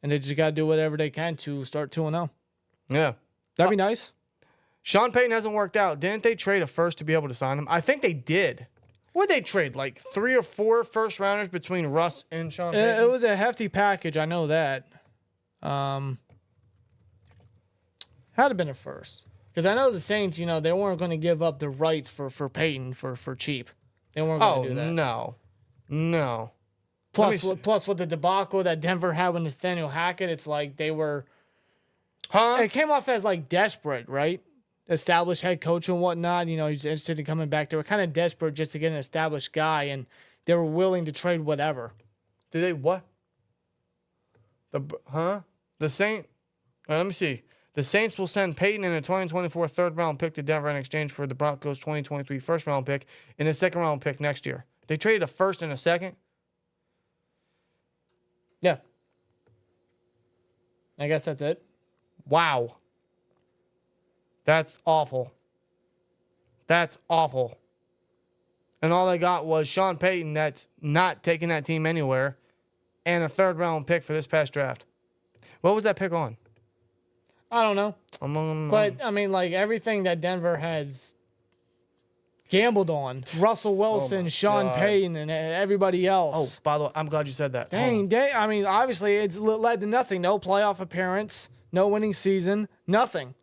and they just got to do whatever they can to start 2-0. Yeah. That'd be nice. Sean Payton hasn't worked out. Didn't they trade a first to be able to sign him? I think they did. What did they trade? Like 3 or 4 first-rounders between Russ and Sean Payton? It was a hefty package. I know that. Had to been a first. Because I know the Saints, they weren't going to give up the rights for Payton for cheap. They weren't going to do that. No. Plus with the debacle that Denver had with Nathaniel Hackett, it's like they were. It came off as like desperate, right? Established head coach and whatnot. You know, he's interested in coming back. They were kind of desperate just to get an established guy, and they were willing to trade whatever. Did they what? The Saints. Let me see. The Saints will send Peyton and a 2024 third-round pick to Denver in exchange for the Broncos' 2023 first-round pick and a second-round pick next year. They traded a first and a second? Yeah. I guess that's it. Wow. That's awful. That's awful. And all they got was Sean Payton that's not taking that team anywhere and a third-round pick for this past draft. What was that pick on? I don't know. But, I mean, like, everything that Denver has gambled on, Russell Wilson, Sean Payton, and everybody else. Oh, by the way, I'm glad you said that. Dang. I mean, obviously, it's led to nothing. No playoff appearance, no winning season, nothing.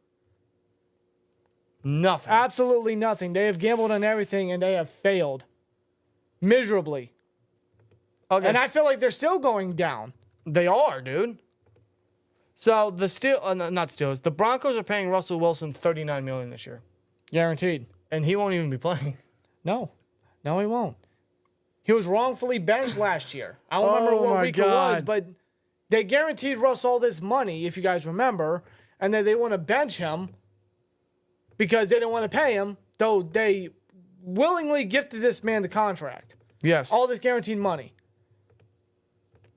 Nothing. Absolutely nothing. They have gambled on everything, and they have failed miserably. Okay. And I feel like they're still going down. They are, dude. So the Broncos are paying Russell Wilson $39 million this year, Guaranteed. and he won't even be playing. No, he won't. He was wrongfully benched last year. I don't remember what week it was, but they guaranteed Russ all this money, if you guys remember, and then they want to bench him because they didn't want to pay him, though they willingly gifted this man the contract. Yes. All this guaranteed money.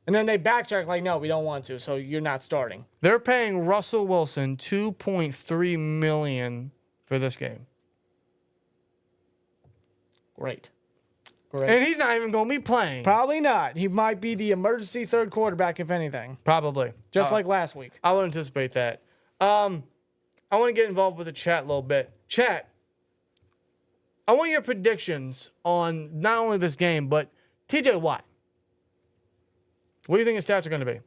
And then they backtrack like, no, we don't want to, so you're not starting. They're paying Russell Wilson $2.3 million for this game. Great. And he's not even going to be playing. Probably not. He might be the emergency third quarterback, if anything. Probably. Just like last week. I would anticipate that. I want to get involved with the chat a little bit. Chat, I want your predictions on not only this game, but TJ Watt. What do you think his stats are going to be?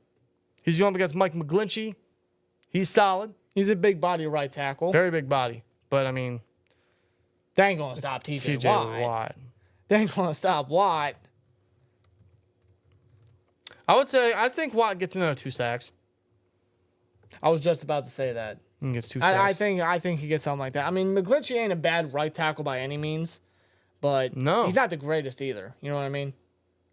He's going up against Mike McGlinchey. He's solid. He's a big body right tackle. Very big body. But, I mean... They ain't going to stop TJ Watt. They ain't going to stop Watt. I think Watt gets another 2 sacks. I was just about to say that. He gets 2 sacks. I think he gets something like that. I mean, McGlinchey ain't a bad right tackle by any means. But he's not the greatest either. You know what I mean?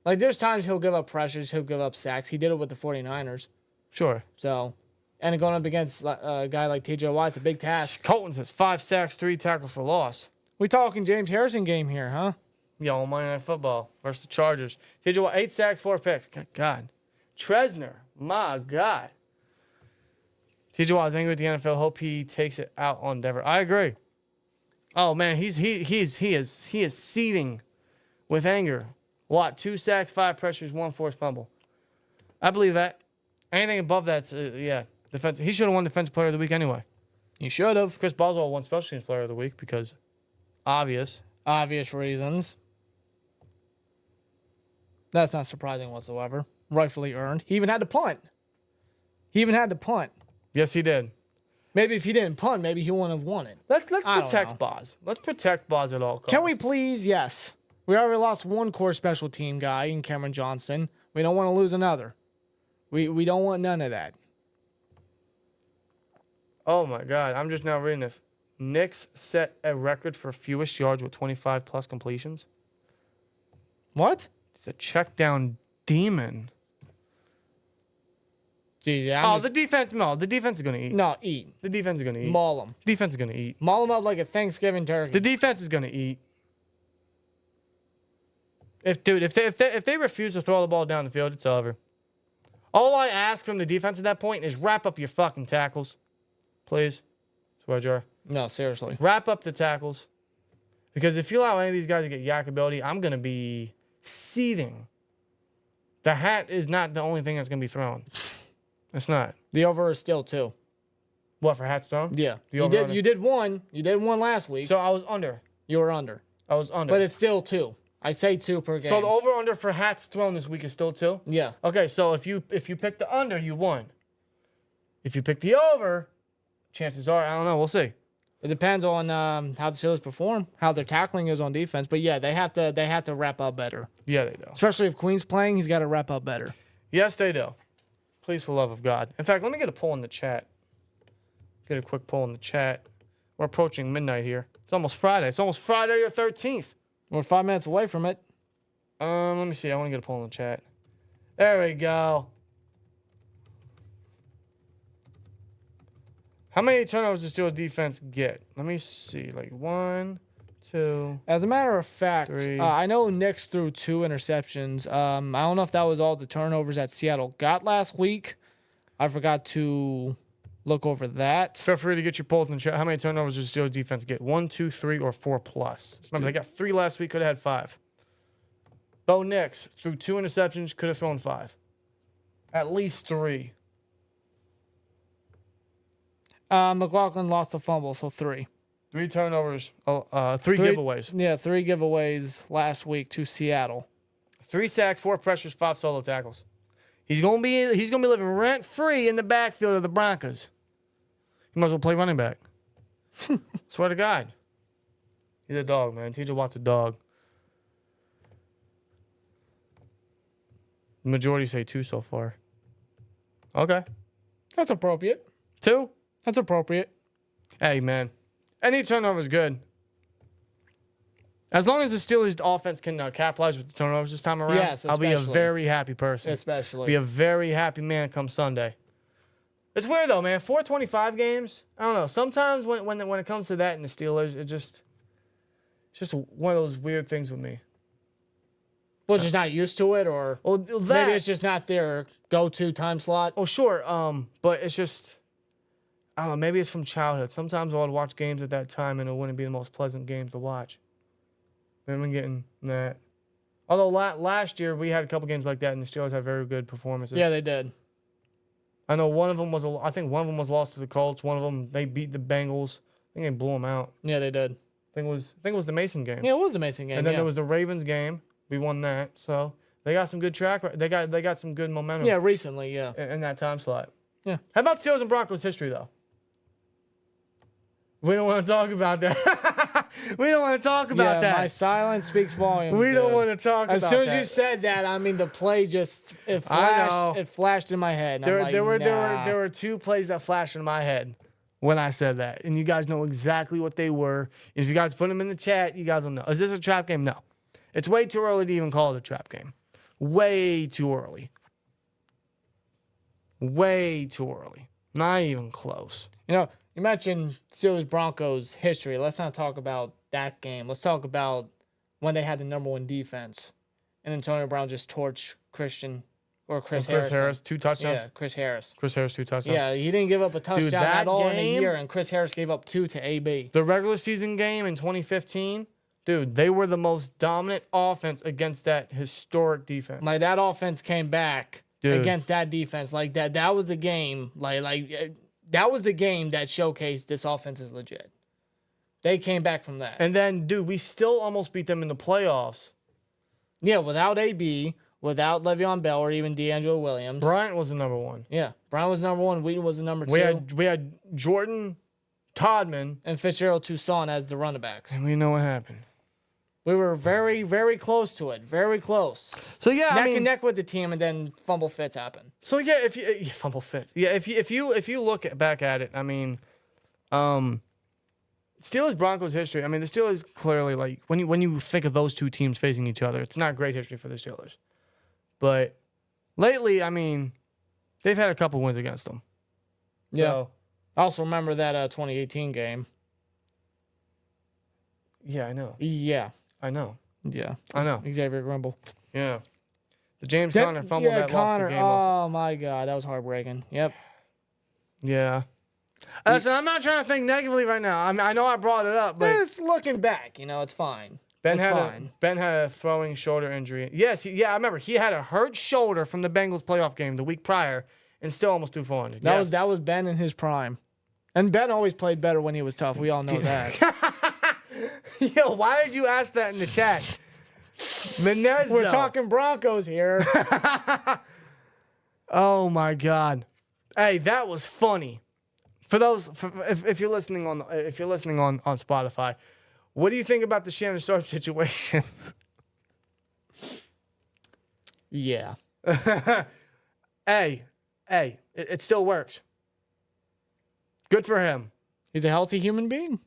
Like, there's times he'll give up pressures, he'll give up sacks. He did it with the 49ers. Sure. So, and going up against a guy like TJ Watt, it's a big task. Colton says 5 sacks, 3 tackles for loss. We talking James Harrison game here, huh? Yeah, on Monday Night Football versus the Chargers. TJ Watt, 8 sacks, 4 picks. Good God. Tresner, my God. TJ Watt is angry with the NFL. Hope he takes it out on Denver. I agree. Oh man, he is seething with anger. Watt, 2 sacks, 5 pressures, 1 forced fumble. I believe that. Anything above that's defense. He should have won Defensive Player of the Week anyway. He should have. Chris Boswell won Special Teams Player of the Week because obvious reasons. That's not surprising whatsoever. Rightfully earned. He even had to punt. Yes, he did. Maybe if he didn't punt, maybe he wouldn't have won it. Let's protect Boz. Let's protect Boz at all costs. Can we please? Yes. We already lost one core special team guy in Cameron Johnson. We don't want to lose another. We don't want none of that. Oh my God! I'm just now reading this. Nix set a record for fewest yards with 25 plus completions. What? It's a check down demon. Jeez, yeah. The defense. No, the defense is gonna eat. No, eat. The defense is gonna eat. Maul them. Defense is gonna eat. Maul them up like a Thanksgiving turkey. The defense is gonna eat. If they refuse to throw the ball down the field, it's over. All I ask from the defense at that point is wrap up your fucking tackles, please. Swear jar. No, seriously. Wrap up the tackles, because if you allow any of these guys to get yak ability, I'm gonna be seething. The hat is not the only thing that's gonna be thrown. It's not. The over is still 2. What, for hats thrown? Yeah. The You did one. You did one last week. So I was under. You were under. I was under. But it's still 2. I say 2 per game. So the over under for hats thrown this week is still 2? Yeah. Okay, so if you pick the under, you won. If you pick the over, chances are, I don't know, we'll see. It depends on how the Steelers perform, how their tackling is on defense. But yeah, they have to wrap up better. Yeah, they do. Especially if Queen's playing, he's got to wrap up better. Yes, they do. Please, for the love of God. In fact, let me get a poll in the chat. Get a quick poll in the chat. We're approaching midnight here. It's almost Friday. It's almost Friday the 13th. We're 5 minutes away from it. Let me see. I want to get a poll in the chat. There we go. How many turnovers does Steelers defense get? Let me see. Like 1, 2. As a matter of fact, 3. I know Nix threw 2 interceptions. I don't know if that was all the turnovers that Seattle got last week. I forgot to look over that. Feel free to get your polls in the chat. How many turnovers does Steelers defense get? 1, 2, 3, or 4 plus? Remember, they got 3 last week. Could have had 5. Bo Nix threw 2 interceptions. Could have thrown 5. At least 3. McLaughlin lost a fumble, so 3. 3 turnovers. 3 giveaways. Yeah, 3 giveaways last week to Seattle. 3 sacks, 4 pressures, 5 solo tackles. He's gonna be living rent free in the backfield of the Broncos. He might as well play running back. Swear to God. He's a dog, man. TJ Watt's a dog. The majority say 2 so far. Okay. That's appropriate. 2? That's appropriate. Hey, man. Any turnover is good. As long as the Steelers offense can capitalize with the turnovers this time around, Yes, I'll be a especially. very happy person. Especially. Be a very happy man come Sunday. It's weird, though, man. 425 games, I don't know. Sometimes when it comes to that in the Steelers, it's just one of those weird things with me. Well, just not used to it, or Well, maybe it's just not their go-to time slot. Oh, sure. But it's just, I don't know. Maybe it's from childhood. Sometimes I would watch games at that time, and it wouldn't be the most pleasant games to watch. Maybe I'm getting that. Although last year we had a couple games like that, and the Steelers had very good performances. Yeah, they did. I know one of them was. I think one of them was lost to the Colts. One of them they beat the Bengals. I think they blew them out. Yeah, they did. I think it was the Mason game. Yeah, it was the Mason game. And then yeah. there was the Ravens game. We won that. So they got some good track. They got some good momentum. Yeah, recently, yeah. In that time slot. Yeah. How about Steelers and Broncos history though? We don't want to talk about that. We don't want to talk about that. My silence speaks volumes. We don't dude. want to talk about that. As soon as you said that, I mean, the play just it flashed in my head. And I'm like, there nah. were 2 plays that flashed in my head when I said that, and you guys know exactly what they were. If you guys put them in the chat, you guys will know. Is this a trap game? No, it's way too early to even call it a trap game. Way too early. Way too early. Not even close. You know, you mentioned Steelers Broncos history. Let's not talk about that game. Let's talk about when they had the #1 defense, and Antonio Brown just torched Chris Harris, 2 touchdowns. Yeah, Chris Harris. Chris Harris, 2 touchdowns. Yeah, he didn't give up a touchdown that at all in a game- year, and Chris Harris gave up 2 to AB. The regular season game in 2015, dude, they were the most dominant offense against that historic defense. Like that offense came back Dude. against that defense. Like that was the game. That was the game that showcased this offense is legit. They came back from that. And then, dude, we still almost beat them in the playoffs. Yeah, without AB, without Le'Veon Bell or even D'Angelo Williams. Bryant was the #1. Yeah, Brown was #1. Wheaton was the #2. We had Jordan, Todman, and Fitzgerald Toussaint as the running backs. and we know what happened. We were very, very close to it. Very close. So yeah, Neck and neck with the team, and then fumble fits happened. So yeah, if you fumble fits, yeah, if you look back at it, I mean, Steelers Broncos history. I mean, the Steelers clearly, like when you think of those 2 teams facing each other, it's not great history for the Steelers. But lately, I mean, they've had a couple wins against them. Yeah. So, I also remember that 2018 game. yeah, I know. Yeah. I know. Yeah. I know. Xavier Grimble. Yeah. The James Conner fumble that lost the game. Also. Oh my God, that was heartbreaking. Yep. Yeah. Listen, I'm not trying to think negatively right now. I know I brought it up, but It's looking back, it's fine. Ben It's fine. had a throwing shoulder injury. Yes, I remember he had a hurt shoulder from the Bengals playoff game the week prior, and still almost threw 400. That was Ben in his prime, and Ben always played better when he was tough. We all know that. Yo, why did you ask that in the chat? Menezzo. We're talking Broncos here. Oh my God. Hey, that was funny. if you're listening on Spotify, what do you think about the Shannon Sharp situation? Yeah. Hey, it still works. Good for him. He's a healthy human being.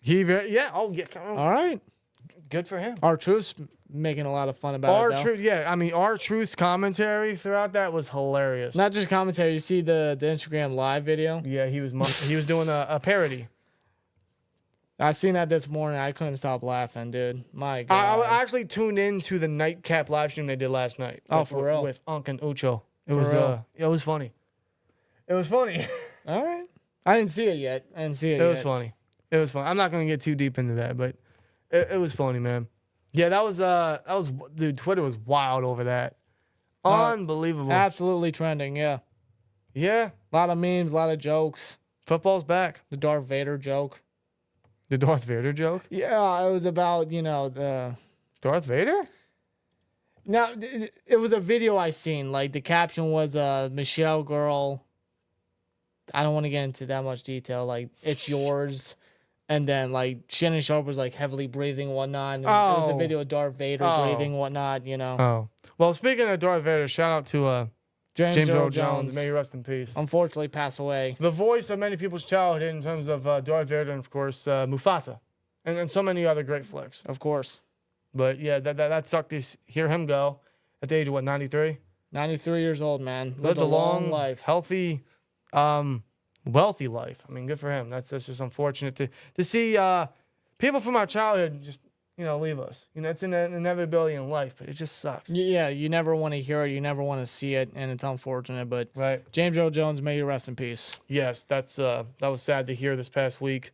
All right. Good for him. R-Truth's making a lot of fun about it, though. I mean, R-Truth's commentary throughout that was hilarious. Not just commentary. You see the Instagram live video? Yeah, he was doing a parody. I seen that this morning. I couldn't stop laughing, dude. My God. I actually tuned into the nightcap live stream they did last night. For real? With Unc and Ucho. It was funny. It was funny. All right. I didn't see it yet. It was funny. It was fun. I'm not going to get too deep into that, but it was funny, man. Yeah, that was dude, Twitter was wild over that. Unbelievable. Absolutely trending, yeah. Yeah. A lot of memes, a lot of jokes. Football's back. The Darth Vader joke. The Darth Vader joke? Yeah, it was about, the... Darth Vader? Now, it was a video I seen. Like, the caption was Michelle girl. I don't want to get into that much detail. Like, it's yours. And then, like, Shannon Sharp was, like, heavily breathing and whatnot. And it was a video of Darth Vader breathing and whatnot, Oh. Well, speaking of Darth Vader, shout out to James Earl Jones. May he rest in peace. Unfortunately passed away. The voice of many people's childhood in terms of Darth Vader and, of course, Mufasa. And so many other great flicks. Of course. But, yeah, that sucked to hear him go at the age of, 93? 93 years old, man. Lived a long life. Healthy, wealthy life. I mean, good for him. That's just unfortunate to see people from our childhood just, leave us. It's an inevitability in life, but it just sucks. Yeah, you never want to hear it. You never want to see it, and it's unfortunate. But right. James Earl Jones, may you rest in peace. Yes, that was sad to hear this past week.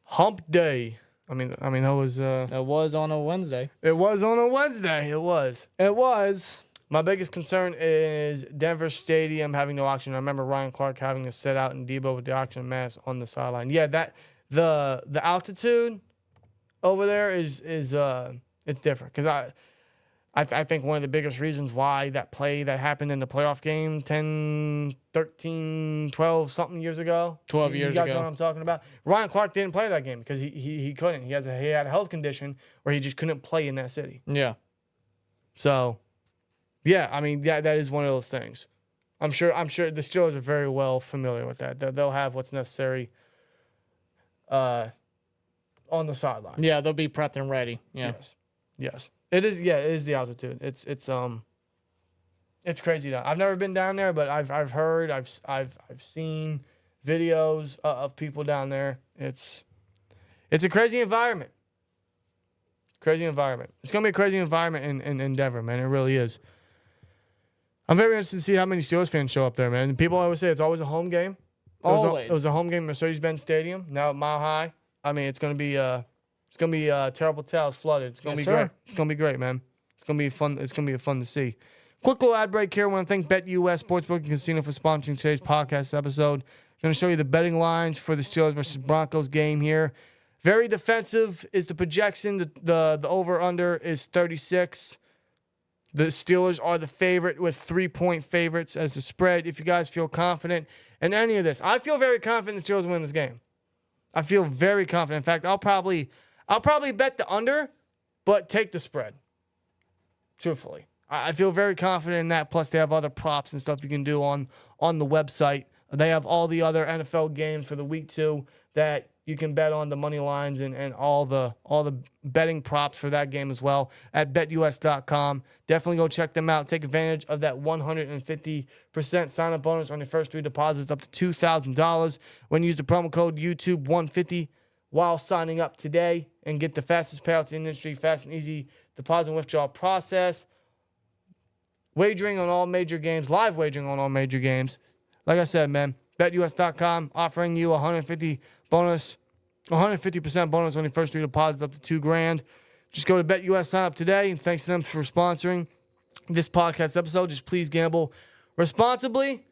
Hump Day. I mean that was. It was on a Wednesday. It was on a Wednesday. It was. It was. My biggest concern is Denver Stadium having no oxygen. I remember Ryan Clark having to sit out in Debo with the oxygen mask on the sideline. Yeah, that the altitude over there is it's different because I think one of the biggest reasons why that play that happened in the playoff game 10, 13, 12 something years ago. 12 years ago. You guys know what I'm talking about? Ryan Clark didn't play that game because he couldn't. He had a health condition where he just couldn't play in that city. Yeah. So, yeah, I mean, that is one of those things. I'm sure the Steelers are very well familiar with that. They'll have what's necessary on the sideline. Yeah, they'll be prepped and ready. Yeah. Yes. It is the altitude. It's crazy down. I've never been down there, but I've heard, I've seen videos of people down there. It's a crazy environment. Crazy environment. It's gonna be a crazy environment in Denver, man. It really is. I'm very interested to see how many Steelers fans show up there, man. People always say it's always a home game. It was a home game at Mercedes-Benz Stadium. Now at Mile High. I mean, it's gonna be terrible tales flooded. It's gonna be great. It's gonna be great, man. It's gonna be fun. It's gonna be fun to see. Quick little ad break here. I want to thank BetUS Sportsbook and Casino for sponsoring today's podcast episode. I'm gonna show you the betting lines for the Steelers versus Broncos game here. Very defensive is the projection. The over/under is 36. The Steelers are the favorite with 3-point favorites as the spread. If you guys feel confident in any of this, I feel very confident the Steelers win this game. I feel very confident. In fact, I'll probably bet the under, but take the spread. Truthfully, I feel very confident in that. Plus, they have other props and stuff you can do on the website. They have all the other NFL games for the week 2 that you can bet on, the money lines and all the betting props for that game as well at betus.com. Definitely go check them out. Take advantage of that 150% sign-up bonus on your first 3 deposits up to $2,000 when you use the promo code YouTube150 while signing up today and get the fastest payouts in the industry, fast and easy deposit and withdrawal process. Wagering on all major games, live wagering on all major games. Like I said, man, betus.com offering you 150% bonus on your first 3 deposits up to $2,000. Just go to BetUS, sign up today, and thanks to them for sponsoring this podcast episode. Just please gamble responsibly.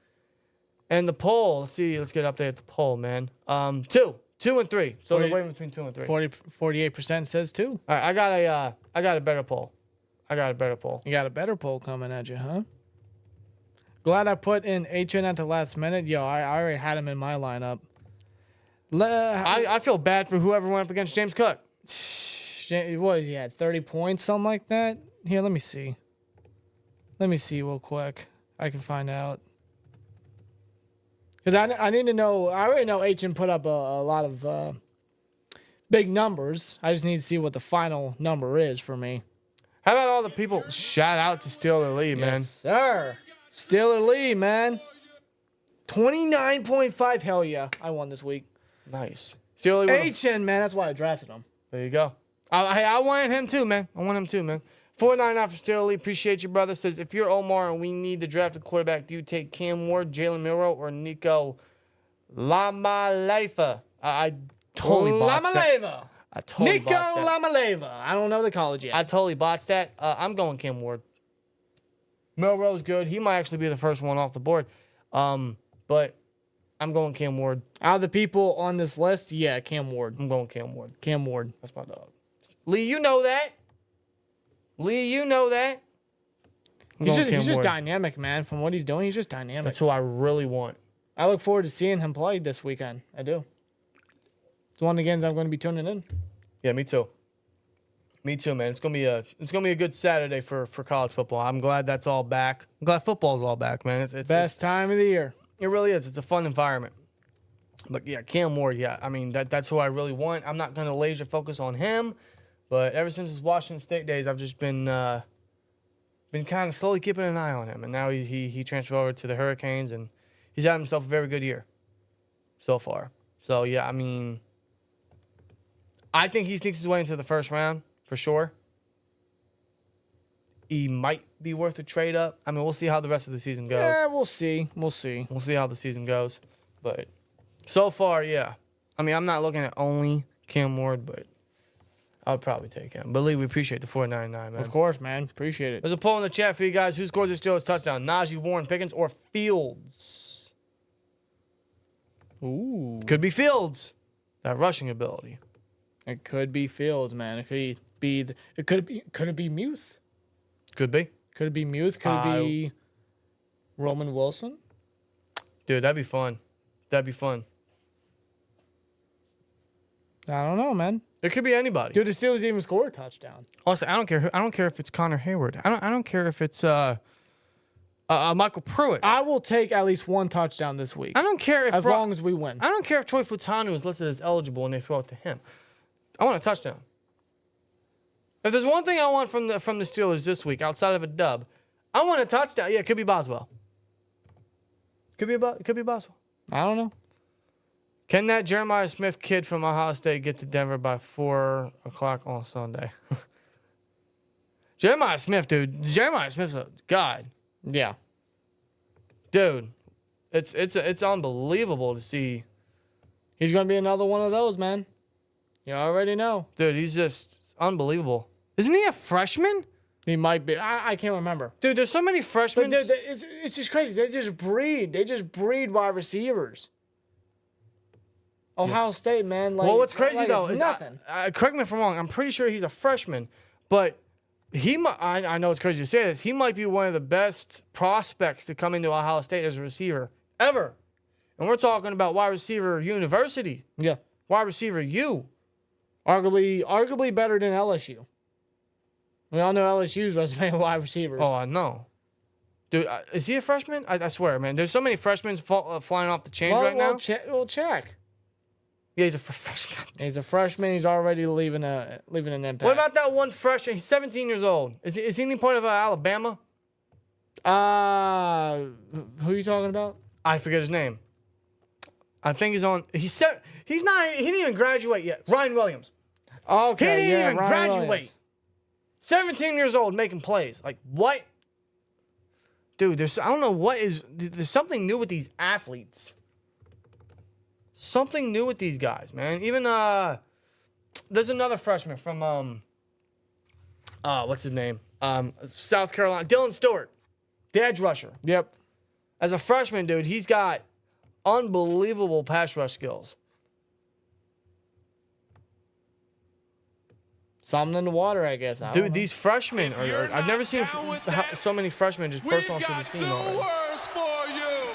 And the poll, let's get an update at the poll, man. 2 and 3. So they're waiting between 2 and 3. 48% says 2. All right, I got a better poll. You got a better poll coming at you, huh? Glad I put in HN at the last minute. Yo, I already had him in my lineup. I feel bad for whoever went up against James Cook. What is he at? 30 points, something like that? Here, let me see. Let me see real quick. I can find out. Because I need to know. I already know HN put up a lot of big numbers. I just need to see what the final number is for me. How about all the people? Shout out to Steeler Lee, man. Yes, sir. Steeler Lee, man. 29.5. Hell yeah. I won this week. Nice. Steeler Lee. HN, man. That's why I drafted him. There you go. I wanted him too, man. I want him too, man. 499 for Steeler Lee. Appreciate you, brother. Says, if you're Omar and we need to draft a quarterback, do you take Cam Ward, Jalen Milroe, or Nico Lamaleva? I totally botched that. I totally Nico Lamaleva. I don't know the college yet. I totally botched that. I'm going Cam Ward. Milroe's good. He might actually be the first one off the board. But I'm going Cam Ward. Out of the people on this list, yeah, Cam Ward. I'm going Cam Ward. Cam Ward. That's my dog. Lee, you know that. Lee, you know that. He's just dynamic, man. From what he's doing, he's just dynamic. That's who I really want. I look forward to seeing him play this weekend. I do. It's one of the games I'm going to be tuning in. Yeah, me too. Me too, man. It's gonna be a good Saturday for college football. I'm glad that's all back. I'm glad football's all back, man. It's best time of the year. It really is. It's a fun environment. But yeah, Cam Ward, yeah. I mean that's who I really want. I'm not gonna laser focus on him, but ever since his Washington State days, I've just been kind of slowly keeping an eye on him. And now he transferred over to the Hurricanes, and he's had himself a very good year so far. So yeah, I mean, I think he sneaks his way into the first round for sure. He might be worth a trade up. I mean, we'll see how the rest of the season goes. Yeah, we'll see. We'll see. We'll see how the season goes. But so far, yeah. I mean, I'm not looking at only Cam Ward, but I would probably take him. But Lee, we appreciate the $4.99, man. Of course, man. Appreciate it. There's a poll in the chat for you guys. Who scores the Steelers touchdown? Najee, Warren, Pickens, or Fields? Ooh. Could be Fields. That rushing ability. It could be Fields, man. It could be. Could it be Muth? Could be. Could it be Muth? Could it be Roman Wilson? Dude, that'd be fun. That'd be fun. I don't know, man. It could be anybody. Dude, the Steelers even score a touchdown. Also, I don't care if it's Connor Hayward. I don't care if it's Michael Pruitt. I will take at least one touchdown this week. I don't care if as long as we win. I don't care if Troy Futanu is listed as eligible and they throw it to him. I want a touchdown. If there's one thing I want from the Steelers this week outside of a dub, I want a touchdown. Yeah, it could be Boswell. It could be Boswell. I don't know. Can that Jeremiah Smith kid from Ohio State get to Denver by 4 o'clock on Sunday? Jeremiah Smith, dude. Jeremiah Smith's a god. Yeah. Dude, it's unbelievable to see. He's going to be another one of those, man. You already know. Dude, he's just unbelievable. Isn't he a freshman? He might be. I can't remember. Dude, there's so many freshmen. But it's just crazy. They just breed wide receivers. Ohio State, man. Like, well, what's crazy though is nothing. Correct me if I'm wrong. I'm pretty sure he's a freshman, but I know it's crazy to say this. He might be one of the best prospects to come into Ohio State as a receiver ever, and we're talking about wide receiver university. Yeah, wide receiver U. Arguably better than LSU. We all know LSU's resume of wide receivers. Oh, I know. Dude, is he a freshman? I swear, man. There's so many freshmen flying off the chains right now. We'll check. Yeah, he's a freshman. He's a freshman. He's already leaving an impact. What about that one freshman? He's 17 years old. Is he any part of Alabama? Who are you talking about? I forget his name. I think he's on. He didn't even graduate yet. Ryan Williams. Okay, he didn't even Ryan graduate. Williams. 17 years old making plays. Like what? Dude, there's something new with these athletes. Something new with these guys, man. Even there's another freshman from what's his name? South Carolina, Dylan Stewart, the edge rusher. Yep. As a freshman, dude, he's got unbelievable pass rush skills. Something in the water, I guess. Dude, these freshmen I've never seen so many freshmen just burst onto the scene already.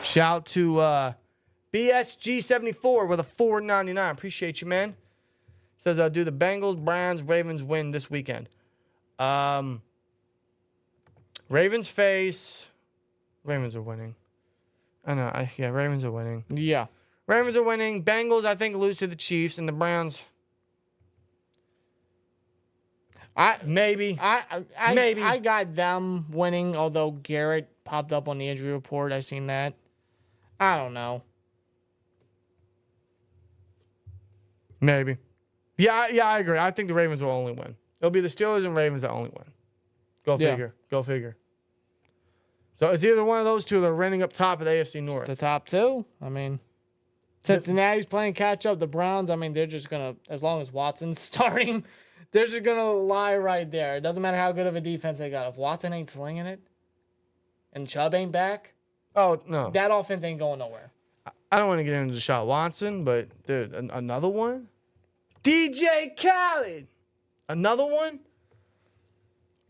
Shout out to BSG74 with a $4.99. Appreciate you, man. Says I'll do the Bengals, Browns, Ravens win this weekend. Ravens face. Ravens are winning. I know. Ravens are winning. Yeah. Ravens are winning. Bengals, I think, lose to the Chiefs, and the Browns. Maybe. I got them winning, although Garrett popped up on the injury report. I seen that. I don't know. Maybe. Yeah, I agree. I think the Ravens will only win. It'll be the Steelers and Ravens that only win. Go figure. Go figure. So it's either one of those two that are running up top of the AFC North. It's the top two. I mean, Cincinnati's playing catch up. The Browns, I mean, they're just going to, as long as Watson's starting, they're just going to lie right there. It doesn't matter how good of a defense they got. If Watson ain't slinging it and Chubb ain't back, oh, no. that offense ain't going nowhere. I don't want to get into Deshaun Watson, but, dude, another one? DJ Khaled. Another one?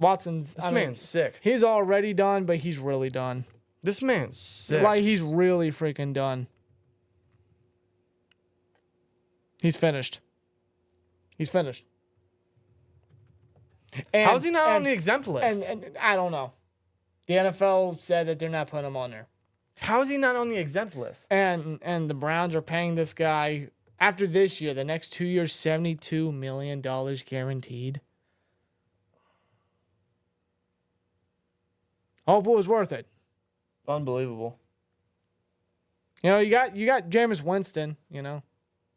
Watson's, This man's sick. He's already done, but he's really done. This man's sick. Like, he's really freaking done. He's finished. He's finished. And, How's he not on the exempt list? And I don't know. The NFL said that they're not putting him on there. How is he not on the exempt list? And the Browns are paying this guy, after this year, the next 2 years, $72 million guaranteed. Hope it was worth it. Unbelievable. You know, you got Jameis Winston, you know,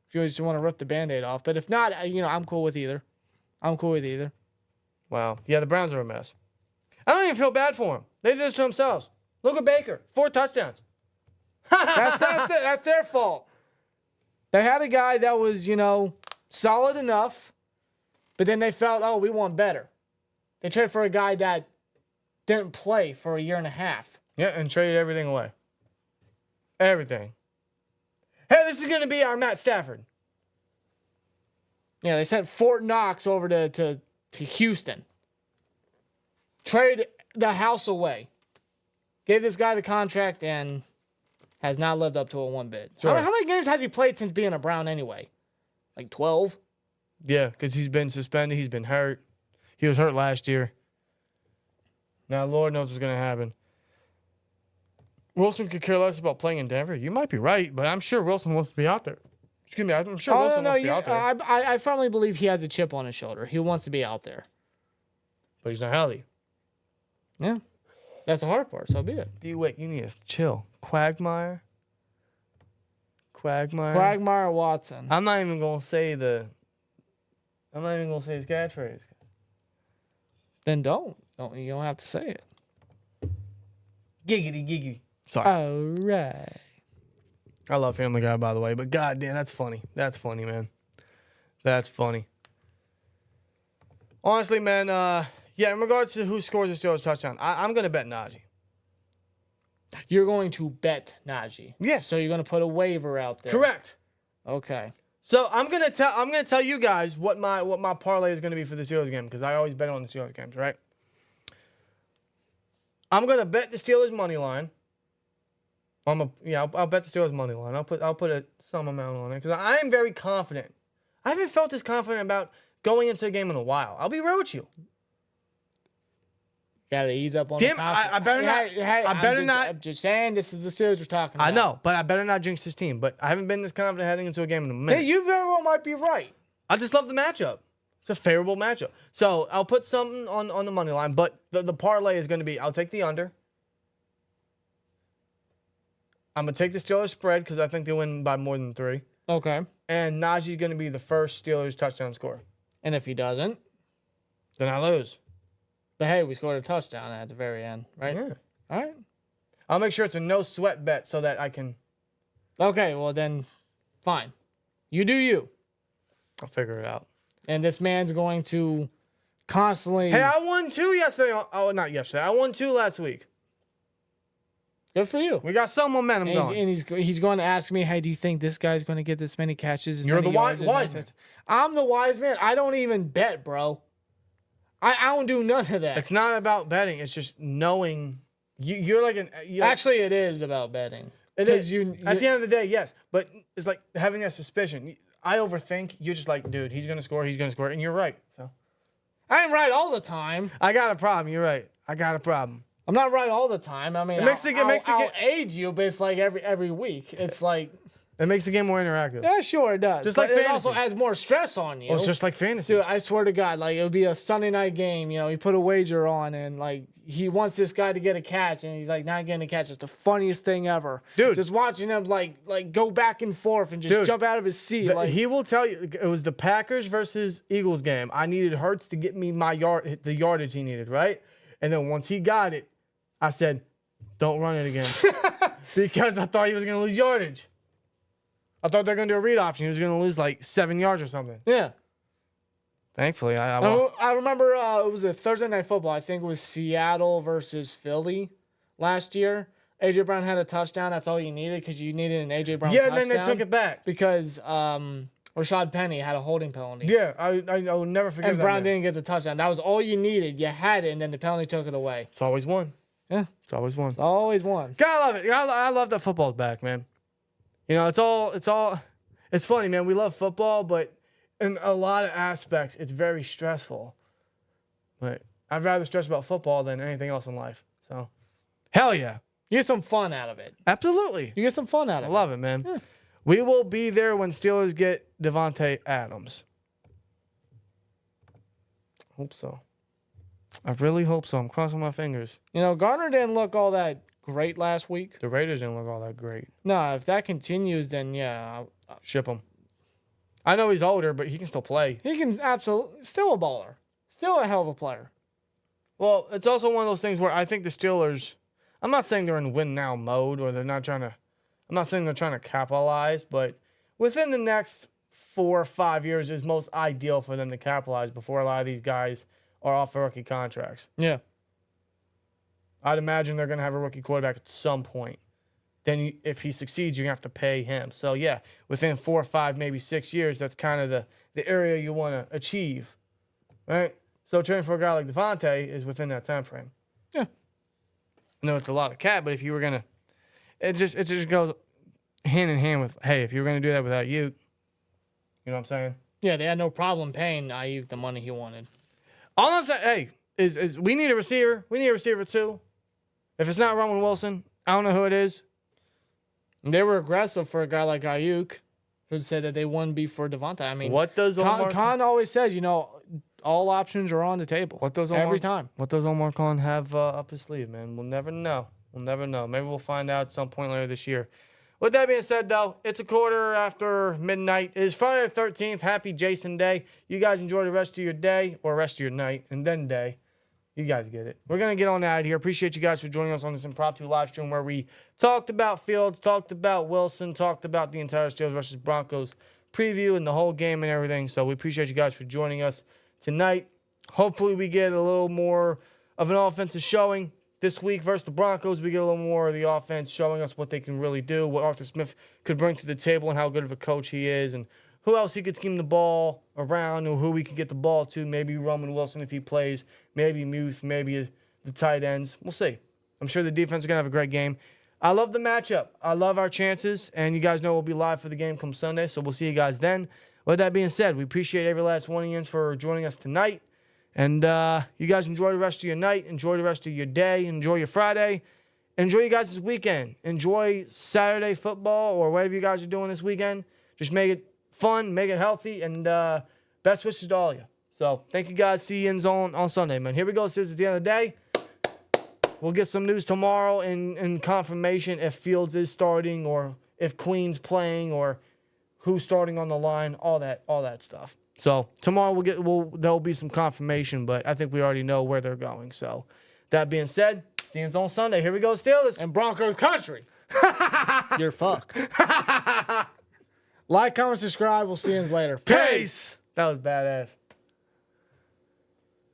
if you just want to rip the Band-Aid off. But if not, you know, I'm cool with either. Wow. Yeah, the Browns are a mess. I don't even feel bad for them. They did this to themselves. Look at Baker. 4 touchdowns. That's their fault. They had a guy that was, you know, solid enough, but then they felt, oh, we want better. They traded for a guy that didn't play for a year and a half. Yeah, and traded everything away. Everything. Hey, this is going to be our Matt Stafford. Yeah, they sent Fort Knox over to Houston. Trade the house away. Gave this guy the contract and has not lived up to it one bit. Sure. How many games has he played since being a Brown anyway? Like 12? Yeah, because he's been suspended. He's been hurt. He was hurt last year. Now, Lord knows what's going to happen. Wilson could care less about playing in Denver. You might be right, but I'm sure Wilson wants to be out there. Excuse me, I'm sure Wilson wants to be out there. I firmly believe he has a chip on his shoulder. He wants to be out there. But he's not healthy. Yeah. That's the hard part, so be it. Wait, you need to chill. Quagmire, Watson. I'm not even going to say his catchphrase. Then don't. You don't have to say it. Giggity. Sorry. All right. I love Family Guy, by the way, but goddamn, that's funny. That's funny, man. That's funny. Honestly, man, in regards to who scores the Steelers touchdown, I'm going to bet Najee. You're going to bet Najee. Yes. So you're going to put a waiver out there. Correct. Okay. So I'm gonna tell you guys what my parlay is gonna be for the Steelers game, because I always bet on the Steelers games, right? I'm gonna bet the Steelers money line. I'll bet the Steelers money line. I'll put some amount on it because I am very confident. I haven't felt this confident about going into a game in a while. I'll be real with you. Gotta ease up on Damn, the I better not. I'm just saying, this is the Steelers we're talking about. I know, but I better not jinx this team. But I haven't been this confident heading into a game in a minute. Hey, you very well might be right. I just love the matchup. It's a favorable matchup. So I'll put something on the money line, but the parlay is going to be, I'll take the under. I'm going to take the Steelers spread because I think they win by more than 3. Okay. And Najee's going to be the first Steelers touchdown scorer. And if he doesn't? Then I lose. But hey, we scored a touchdown at the very end, right? Yeah. All right. I'll make sure it's a no sweat bet so that I can. Okay, well then, fine. You do you. I'll figure it out. And this man's going to constantly. Hey, I won 2 yesterday. Oh, not yesterday. I won 2 last week. Good for you. We got some momentum going. And he's going to ask me, hey, do you think this guy's going to get this many catches? You're the wise man. I'm the wise man. I don't even bet, bro. I don't do none of that. It's not about betting. It's just knowing. You're like an. Actually, it is about betting. It 'Cause is. you- At the end of the day, yes. But it's like having that suspicion. I overthink. You're just like, dude, he's gonna score. He's gonna score, and you're right. So I ain't right all the time. I got a problem. You're right. I got a problem. I'm not right all the time. I mean, I'll aid you, but it's like every week. It's like, It makes the game more interactive. yeah, sure it does. Just But like it also fantasy. adds more stress on you. Well, it's just like fantasy. Dude, I swear to God, like it would be a Sunday night game. You know, he put a wager on, and like he wants this guy to get a catch, and he's like not getting a catch. It's the funniest thing ever, Dude. Just watching him like go back and forth and just Dude, jump out of his seat. Like he will tell you it was the Packers versus Eagles game. I needed Hurts to get me the yardage he needed, right? And then once he got it, I said, "Don't run it again," because I thought he was gonna lose yardage. I thought they were gonna do a read option. He was gonna lose like 7 yards or something. yeah. Thankfully, I remember it was a Thursday night football. I think it was Seattle versus Philly last year. AJ Brown had a touchdown. That's all you needed because you needed an AJ Brown touchdown. then they took it back. Because Rashad Penny had a holding penalty. Yeah, I will never forget And that. Brown man. didn't get the touchdown. That was all you needed. You had it, and then the penalty took it away. It's always one. Yeah, It's always one. always one. God, I love it. I love that football's back, man. You know, it's funny, man. We love football, but in a lot of aspects, it's very stressful. But I'd rather stress about football than anything else in life. So, hell yeah. You get some fun out of it. Absolutely. You get some fun out I of it. love it, man. We will be there when Steelers get Devontae Adams. Hope so. I really hope so. I'm crossing my fingers. You know, Garner didn't look all that great last week. The Raiders didn't look all that great. No, if that continues, then yeah, Ship him. I know he's older, but he can still play. he can absolutely still a baller, still a hell of a player. Well, it's also one of those things where I think the Steelers, I'm not saying they're in win now mode or they're not trying to, I'm not saying they're trying to capitalize, but within the next 4 or 5 years is most ideal for them to capitalize before a lot of these guys are off rookie contracts. Yeah. I'd imagine they're going to have a rookie quarterback at some point. Then if he succeeds, you're going to have to pay him. So, yeah, within 4 or 5, maybe 6 years, that's kind of the area you want to achieve, right? So trading for a guy like Devontae is within that time frame. Yeah. I know it's a lot of cap, but if you were going to – it just goes hand in hand with, hey, if you were going to do that without you, you know what I'm saying? Yeah, they had no problem paying Ayuk the money he wanted. All I'm saying, hey, is we need a receiver. We need a receiver too. If it's not Roman Wilson, I don't know who it is. They were aggressive for a guy like Ayuk, who said that they wouldn't be for Devontae. I mean, What does Omar Khan always says, you know, all options are on the table. What does every time? What does Omar Khan have up his sleeve, man? We'll never know. We'll never know. Maybe we'll find out at some point later this year. With that being said, though, it's a quarter after midnight. It is Friday the 13th. Happy Jason Day. You guys enjoy the rest of your day or rest of your night and then day. You guys get it. We're going to get on out of here. Appreciate you guys for joining us on this impromptu live stream where we talked about Fields, talked about Wilson, talked about the entire Steelers versus Broncos preview and the whole game and everything. So we appreciate you guys for joining us tonight. Hopefully we get a little more of an offensive showing this week versus the Broncos. We get a little more of the offense showing us what they can really do, what Arthur Smith could bring to the table and how good of a coach he is and who else he could scheme the ball around or who we could get the ball to. Maybe Roman Wilson if he plays. Maybe Muth. Maybe the tight ends. We'll see. I'm sure the defense is going to have a great game. I love the matchup. I love our chances. And you guys know we'll be live for the game come Sunday, so we'll see you guys then. With that being said, we appreciate every last one of you for joining us tonight. And you guys enjoy the rest of your night. Enjoy the rest of your day. Enjoy your Friday. Enjoy you guys this weekend. Enjoy Saturday football or whatever you guys are doing this weekend. Just make it fun, make it healthy, and best wishes to all of you. So thank you guys. See you on Sunday, man. Here we go. Since at the end of the day, we'll get some news tomorrow in confirmation if Fields is starting or if Queen's playing or who's starting on the line, all that stuff. So tomorrow there'll be some confirmation, but I think we already know where they're going. So that being said, see you on Sunday. Here we go, Steelers. And Broncos country. You're fucked. Like, comment, subscribe. We'll see you later. Peace. That was badass.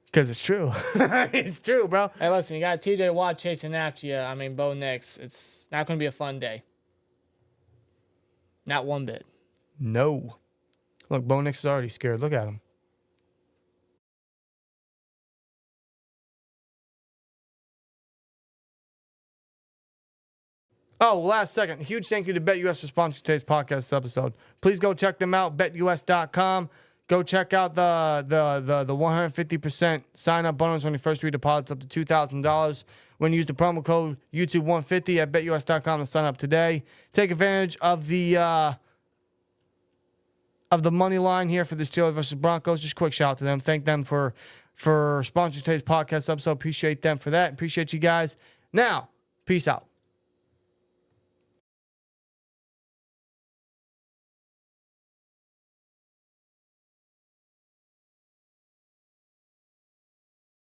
Because it's true. It's true, bro. Hey, listen, you got TJ Watt chasing after you. I mean, Bo Nix. It's not going to be a fun day. Not one bit. No. Look, Bo Nix is already scared. Look at him. Oh, last second. Huge thank you to BetUS for sponsoring today's podcast episode. Please go check them out, betus.com. Go check out the 150% sign-up bonus when you first redeposit up to $2,000. When you use the promo code YouTube150 at betus.com to sign up today. Take advantage of the money line here for the Steelers versus Broncos. Just quick shout out to them. Thank them for sponsoring today's podcast episode. Appreciate them for that. Appreciate you guys. Now, peace out.